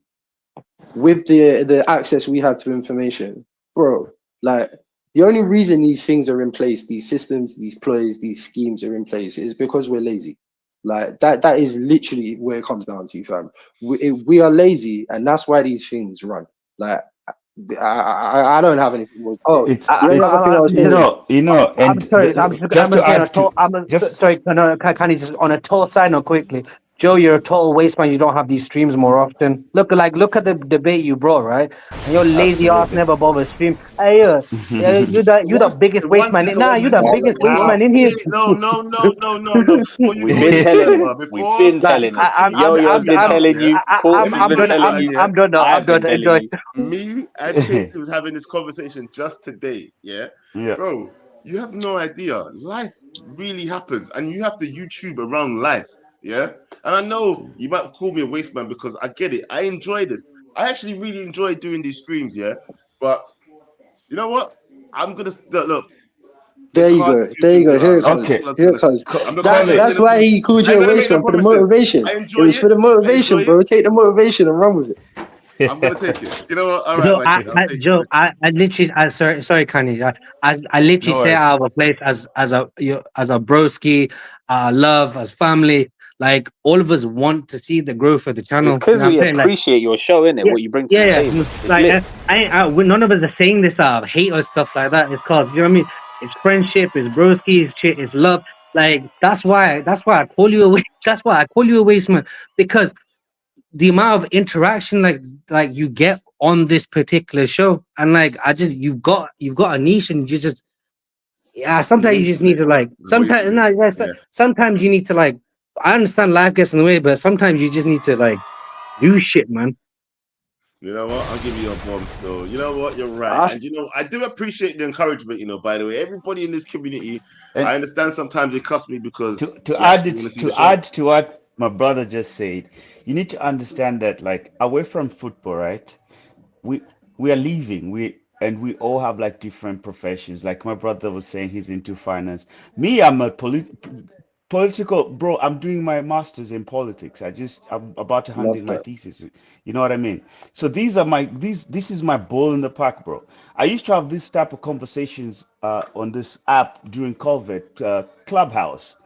[SPEAKER 9] with the access we have to information, bro, like the only reason these things are in place, these systems, these ploys, these schemes are in place, is because we're lazy. Like that is literally where it comes down to, fam. We are lazy, and that's why these things run. Like I don't have anything more. Oh,
[SPEAKER 12] you know,
[SPEAKER 11] I'm
[SPEAKER 12] and
[SPEAKER 11] sorry. Sorry. Can you just on a total side note quickly? Joe, you're a total waste man. You don't have these streams more often. Look at the debate you brought, right? And your lazy ass never bother stream. Hey, you're the biggest waste man. Nah, you're the biggest waste man in here.
[SPEAKER 3] No.
[SPEAKER 6] We've been telling you. We've been telling you. Yo-Yo's been telling you.
[SPEAKER 11] I'm done now. I'm done. Enjoy.
[SPEAKER 3] Me and Katie was having this conversation just today. Yeah, bro. You have no idea. Life really happens, and you have to YouTube around life. Yeah, and I know you might call me a waste man because I get it. I enjoy this. I actually really enjoy doing these streams. Yeah, but you know what? I'm gonna look.
[SPEAKER 9] There you go. Here it comes. Here it comes. That's why he called you a waste man, for the motivation. It was for the motivation, bro. Take the motivation and run with it.
[SPEAKER 3] I'm gonna take it. You know what? All right,
[SPEAKER 11] Joe, I literally, sorry, Kanye. I literally say out of a place as a broski, love, as family. Like all of us want to see the growth of the channel.
[SPEAKER 6] Because we appreciate your show, innit? What you bring to the table.
[SPEAKER 11] Like none of us are saying this out of hate or stuff like that. It's called, you know what I mean? It's friendship, it's broski, it's love. Like that's why I call you a waste. That's why I call you a waste man, because the amount of interaction like you get on this particular show, and like you've got a niche, and you just sometimes you just need to like sometimes you need to like, I understand life gets in the way, but sometimes you just need to like do shit, man.
[SPEAKER 3] You know what? I'll give you a bomb still. You know what? You're right. And you know, I do appreciate the encouragement, you know, by the way. Everybody in this community,
[SPEAKER 12] And
[SPEAKER 3] I understand sometimes they cuss me because
[SPEAKER 12] to
[SPEAKER 3] they
[SPEAKER 12] add
[SPEAKER 3] actually
[SPEAKER 12] it
[SPEAKER 3] want to see
[SPEAKER 12] to
[SPEAKER 3] the show.
[SPEAKER 12] add to what my brother just said, you need to understand that, like, away from football, right? We we are leaving. We all have like different professions. Like my brother was saying, he's into finance. Me, I'm a political bro. I'm doing my master's in politics. I'm about to hand
[SPEAKER 9] Love
[SPEAKER 12] in my
[SPEAKER 9] that.
[SPEAKER 12] thesis. You know what I mean? So this is my ball in the park, bro. I used to have this type of conversations on this app during COVID, Clubhouse,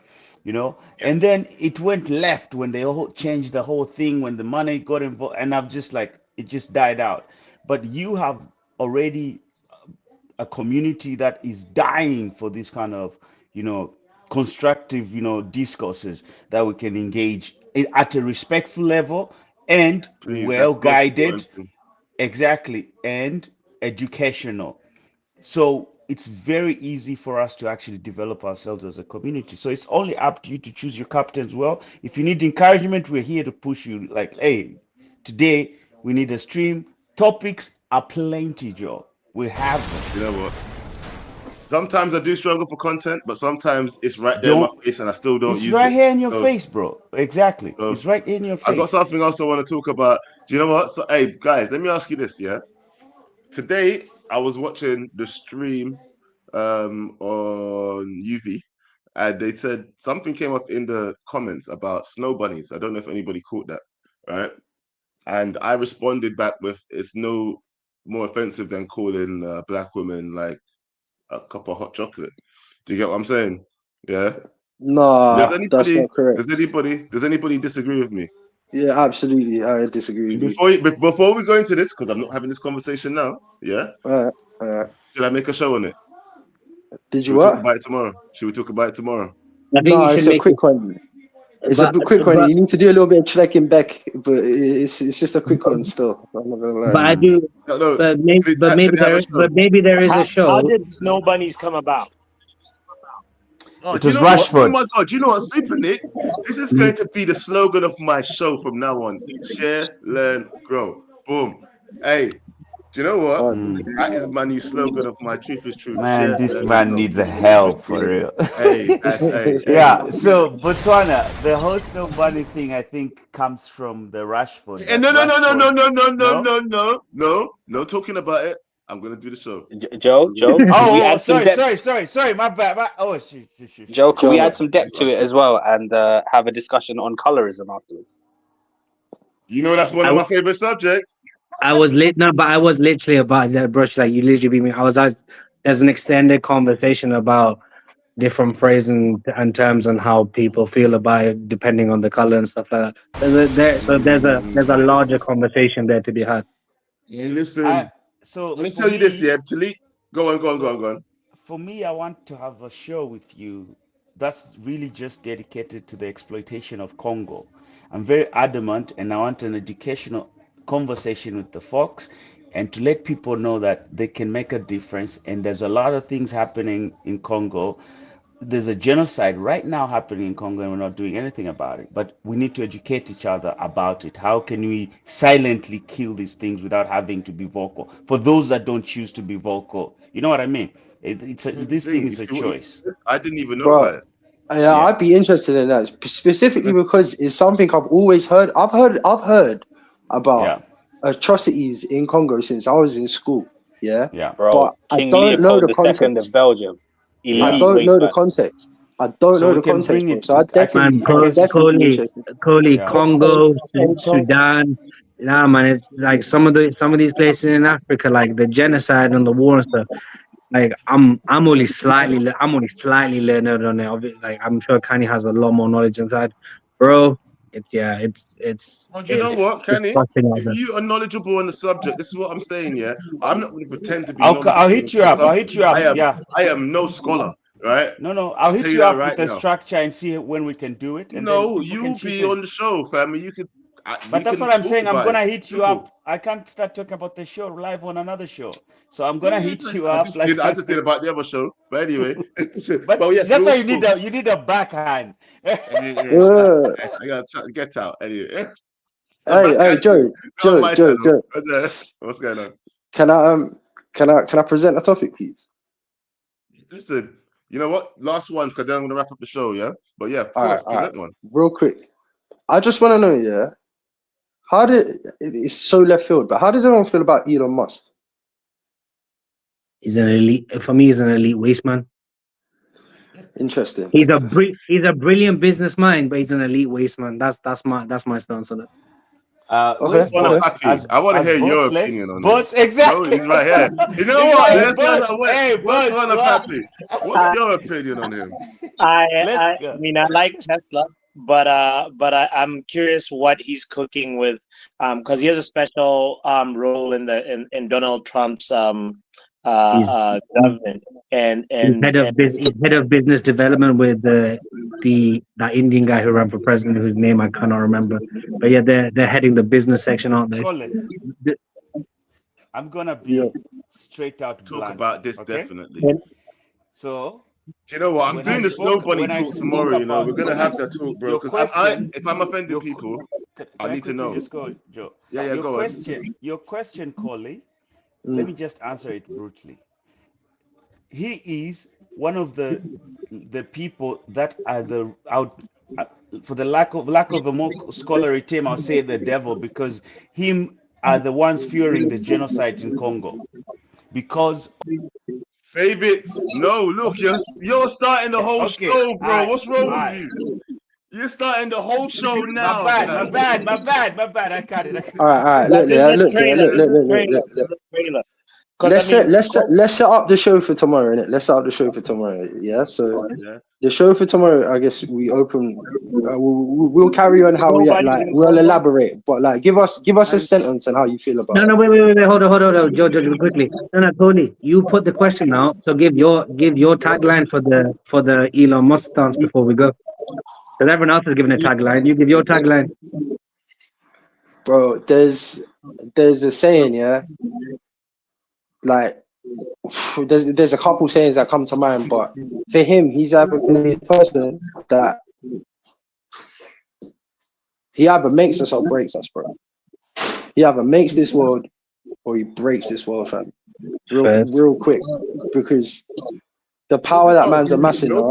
[SPEAKER 12] you know, and then it went left when they all changed the whole thing, when the money got involved, and I'm just like, it just died out. But you have already a community that is dying for this kind of, you know, constructive, you know, discourses that we can engage at a respectful level and
[SPEAKER 3] Please, that's
[SPEAKER 12] well
[SPEAKER 3] the most
[SPEAKER 12] guided,
[SPEAKER 3] important thing.
[SPEAKER 12] exactly, and educational. So it's very easy for us to actually develop ourselves as a community. So it's only up to you to choose your captains well. If you need encouragement, we're here to push you. Like, hey, today we need a stream. Topics are plenty, Joe. We have them.
[SPEAKER 3] You know what? Sometimes I do struggle for content, but sometimes it's right there in my
[SPEAKER 12] Don't.
[SPEAKER 3] face and I still don't
[SPEAKER 12] It's
[SPEAKER 3] use
[SPEAKER 12] right
[SPEAKER 3] it.
[SPEAKER 12] here in your
[SPEAKER 3] So,
[SPEAKER 12] face, bro. Exactly.
[SPEAKER 3] so
[SPEAKER 12] It's right in your
[SPEAKER 3] I got
[SPEAKER 12] face.
[SPEAKER 3] something else I want to talk about. Do you know what? So, hey, guys, let me ask you this, yeah? Today, I was watching the stream on UV, and they said something came up in the comments about snow bunnies. I don't know if anybody caught that, right? And I responded back with, it's no more offensive than calling black women like a cup of hot chocolate. Do you get what I'm saying? Yeah.
[SPEAKER 9] Nah,
[SPEAKER 3] Does
[SPEAKER 9] that's
[SPEAKER 3] anybody
[SPEAKER 9] not correct.
[SPEAKER 3] does anybody disagree with me?
[SPEAKER 9] Yeah, absolutely. I disagree with you.
[SPEAKER 3] Before we go into this, because I'm not having this conversation now, yeah? Should I make a show on it?
[SPEAKER 9] Did
[SPEAKER 3] Should
[SPEAKER 9] you
[SPEAKER 3] we talk
[SPEAKER 9] what?
[SPEAKER 3] about it tomorrow? Should we talk about it tomorrow?
[SPEAKER 11] I think
[SPEAKER 9] No,
[SPEAKER 11] you should
[SPEAKER 9] it's a
[SPEAKER 11] make it.
[SPEAKER 9] quick one. It's a quick one. You need to do a little bit of trekking back, but it's just a quick one still. I'm not gonna lie.
[SPEAKER 11] But I do.
[SPEAKER 3] No,
[SPEAKER 11] But maybe
[SPEAKER 3] have
[SPEAKER 11] there is a
[SPEAKER 10] How
[SPEAKER 11] show.
[SPEAKER 10] did Snow Bunnies come about?
[SPEAKER 3] Oh,
[SPEAKER 12] It
[SPEAKER 3] do you
[SPEAKER 12] was
[SPEAKER 3] know what? Oh
[SPEAKER 12] Rashford.
[SPEAKER 3] my God, do you know what, Super Nick? This is going to be the slogan of my show from now on. Share, learn, grow. Boom. Hey, do you know what? That is my new slogan of my Truth is Truth.
[SPEAKER 12] Man,
[SPEAKER 3] Share,
[SPEAKER 12] this
[SPEAKER 3] learn,
[SPEAKER 12] man
[SPEAKER 3] grow.
[SPEAKER 12] needs a
[SPEAKER 3] Truth is
[SPEAKER 12] help for
[SPEAKER 3] truth.
[SPEAKER 12] real.
[SPEAKER 3] Hey, that's hey.
[SPEAKER 12] Yeah, so Botswana, the whole snow bunny thing, I think, comes from the Rashford.
[SPEAKER 3] And
[SPEAKER 12] That
[SPEAKER 3] no. No talking about it. I'm gonna do the show.
[SPEAKER 6] Joe, can we
[SPEAKER 12] Oh,
[SPEAKER 6] add some depth?
[SPEAKER 12] sorry, my bad. Oh, shit.
[SPEAKER 6] Joe, can we
[SPEAKER 12] Joe.
[SPEAKER 6] add some depth to it as well and have a discussion on colorism afterwards?
[SPEAKER 3] You know, that's one of my favorite subjects.
[SPEAKER 11] I was literally about that, brush. Like you literally beat me. There's an extended conversation about different phrasing and terms and how people feel about it depending on the color and stuff like that. There's a larger conversation there to be had.
[SPEAKER 3] Listen,
[SPEAKER 12] let
[SPEAKER 3] me tell you this, yeah. Talik, go on.
[SPEAKER 12] For me, I want to have a show with you that's really just dedicated to the exploitation of Congo. I'm very adamant, and I want an educational conversation with the folks and to let people know that they can make a difference. And there's a lot of things happening in Congo. There's a genocide right now happening in Congo, and we're not doing anything about it. But we need to educate each other about it. How can we silently kill these things without having to be vocal? For those that don't choose to be vocal, you know what I mean? This thing is a choice.
[SPEAKER 3] I didn't even know
[SPEAKER 9] Bro,
[SPEAKER 3] about it.
[SPEAKER 9] Yeah, I'd be interested in that specifically because it's something I've always heard. I've heard about atrocities in Congo since I was in school. Yeah.
[SPEAKER 6] Bro,
[SPEAKER 9] but
[SPEAKER 6] King
[SPEAKER 9] I don't know
[SPEAKER 6] Leopold
[SPEAKER 9] the
[SPEAKER 6] II
[SPEAKER 9] context.
[SPEAKER 6] of Belgium.
[SPEAKER 9] I don't know the context. I don't know the context, bro. So I definitely be interested.
[SPEAKER 11] Congo, Sudan. Nah, man, it's like some of these places in Africa, like the genocide and the war and stuff. Like I'm only slightly learned on it. Like I'm sure Kanye has a lot more knowledge inside, bro. It's.
[SPEAKER 3] Well, do you know what, Kenny? If you are knowledgeable on the subject, this is what I'm saying. Yeah, I'm not going to pretend to be.
[SPEAKER 12] I'll hit you up.
[SPEAKER 3] I am no scholar, right?
[SPEAKER 12] No. I'll hit you up with the structure and see when we can do it. And
[SPEAKER 3] no, you'll be on the show, family. You could.
[SPEAKER 12] But that's what I'm saying. I'm gonna hit you up. I can't start talking about the show live on another show. So I'm gonna hit you up.
[SPEAKER 3] I just did about the other show, but anyway.
[SPEAKER 12] but yes, that's why you need a backhand.
[SPEAKER 3] I gotta get out anyway.
[SPEAKER 9] Hey, Joe,
[SPEAKER 3] my
[SPEAKER 9] Joe.
[SPEAKER 3] channel. What's going on?
[SPEAKER 9] Can I present a topic, please?
[SPEAKER 3] Listen, you know what? Last one, because then I'm gonna wrap up the show, yeah? But yeah, of course, present one.
[SPEAKER 9] Real quick. I just want to know, yeah, it's so left field, but how does everyone feel about Elon Musk?
[SPEAKER 11] He's an elite. For me, he's an elite waste man.
[SPEAKER 9] Interesting.
[SPEAKER 11] He's a brilliant business mind, but he's an elite waste man. That's my stance on it.
[SPEAKER 3] Where's Papi? I want to hear your opinion on
[SPEAKER 12] Boss,
[SPEAKER 3] this.
[SPEAKER 12] exactly.
[SPEAKER 3] No, he's right here. You know what? What's Papi? What's your opinion on him?
[SPEAKER 10] I mean, I like Tesla, but I'm curious what he's cooking with, because he has a special role in Donald Trump's government, and
[SPEAKER 11] he's head of business development with that Indian guy who ran for president, whose name I cannot remember. But yeah, they're heading the business section, aren't they?
[SPEAKER 12] Colin, I'm gonna be straight out
[SPEAKER 3] talk
[SPEAKER 12] blunt,
[SPEAKER 3] about this
[SPEAKER 12] okay?
[SPEAKER 3] definitely.
[SPEAKER 12] So,
[SPEAKER 3] do you know what? I'm doing the snowbody talk tomorrow. You know, we're gonna have that talk, bro. Because if I'm offending people, I need to know.
[SPEAKER 12] Just go, Joe.
[SPEAKER 3] Yeah, go on.
[SPEAKER 12] Your question, Colin. Let me just answer it brutally. He is one of the people that are for the lack of a more scholarly term, I'll say the devil, because him are the ones fueling the genocide in Congo. Because
[SPEAKER 3] save it. No, look, you're starting the whole show, bro. What's wrong with you? You're starting the whole show now.
[SPEAKER 12] My bad. I got it.
[SPEAKER 9] All right. Look. Let's set up the show for tomorrow, innit? Let's set up the show for tomorrow. Yeah. So the show for tomorrow, I guess we open. We'll carry on how we'll elaborate, but give us a sentence on how you feel about.
[SPEAKER 11] No, wait, hold on, Joe, quickly. No, Tony, you put the question out, so give your tagline for the Elon Musk stance before we go. Because everyone else is giving a tagline. You give your tagline.
[SPEAKER 9] Bro, there's a saying, yeah. Like, there's a couple sayings that come to mind, but for him, he's either a person that he either makes us or breaks us, bro. He either makes this world or he breaks this world, fam. Real quick, because the power that man's amassing.
[SPEAKER 3] No.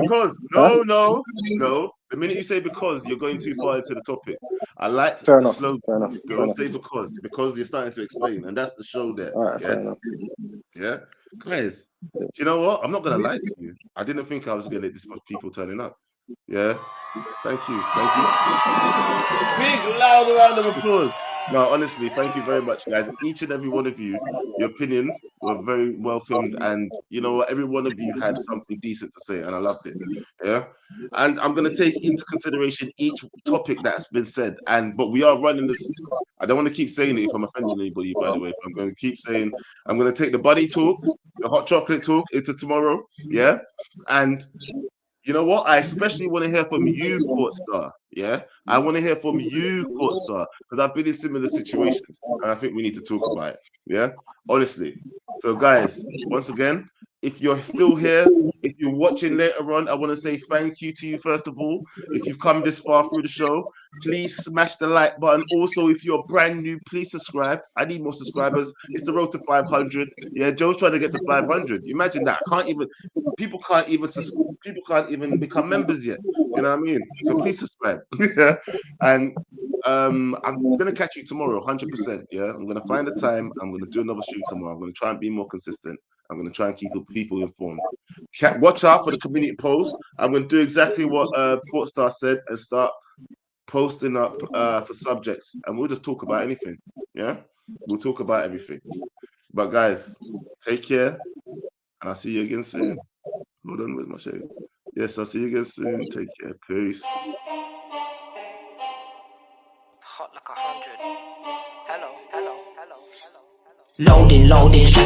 [SPEAKER 3] The minute you say because, you're going too far into the topic. I like
[SPEAKER 9] fair enough.
[SPEAKER 3] Don't say because you're starting to explain, and that's the show there.
[SPEAKER 9] All right, fair enough.
[SPEAKER 3] Yeah, guys. Do you know what? I'm not gonna lie to you. I didn't think I was gonna get this much people turning up. Yeah. Thank you. Big loud round of applause. No, honestly, thank you very much, guys. Each and every one of you, your opinions were very welcomed, and you know what? Every one of you had something decent to say, and I loved it. Yeah, and I'm gonna take into consideration each topic that's been said, but we are running this. I don't want to keep saying it if I'm offending anybody, by the way. I'm going to keep saying I'm going to take the buddy talk, the hot chocolate talk into tomorrow. Yeah, and you know what? I especially want to hear from you, Courtstar. Yeah, I want to hear from you, Courtstar, because I've been in similar situations, and I think we need to talk about it. Yeah, honestly. So, guys, once again, if you're still here, if you're watching later on, I want to say thank you to you first of all. If you've come this far through the show, please smash the like button. Also, if you're brand new, please subscribe. I need more subscribers. It's the road to 500. Yeah, Joe's trying to get to 500. Imagine that. People can't even become members yet. You know what I mean? So please subscribe. Yeah, and I'm gonna catch you tomorrow, 100%. Yeah, I'm gonna find the time. I'm gonna do another stream tomorrow. I'm gonna try and be more consistent. I'm going to try and keep people informed. Watch out for the community post. I'm going to do exactly what Courtstar said and start posting up for subjects. And we'll just talk about anything. Yeah? We'll talk about everything. But guys, take care. And I'll see you again soon. Hold on with my shade. Yes, I'll see you again soon. Take care. Peace.
[SPEAKER 1] Hot like 100. Hello.
[SPEAKER 2] Loading.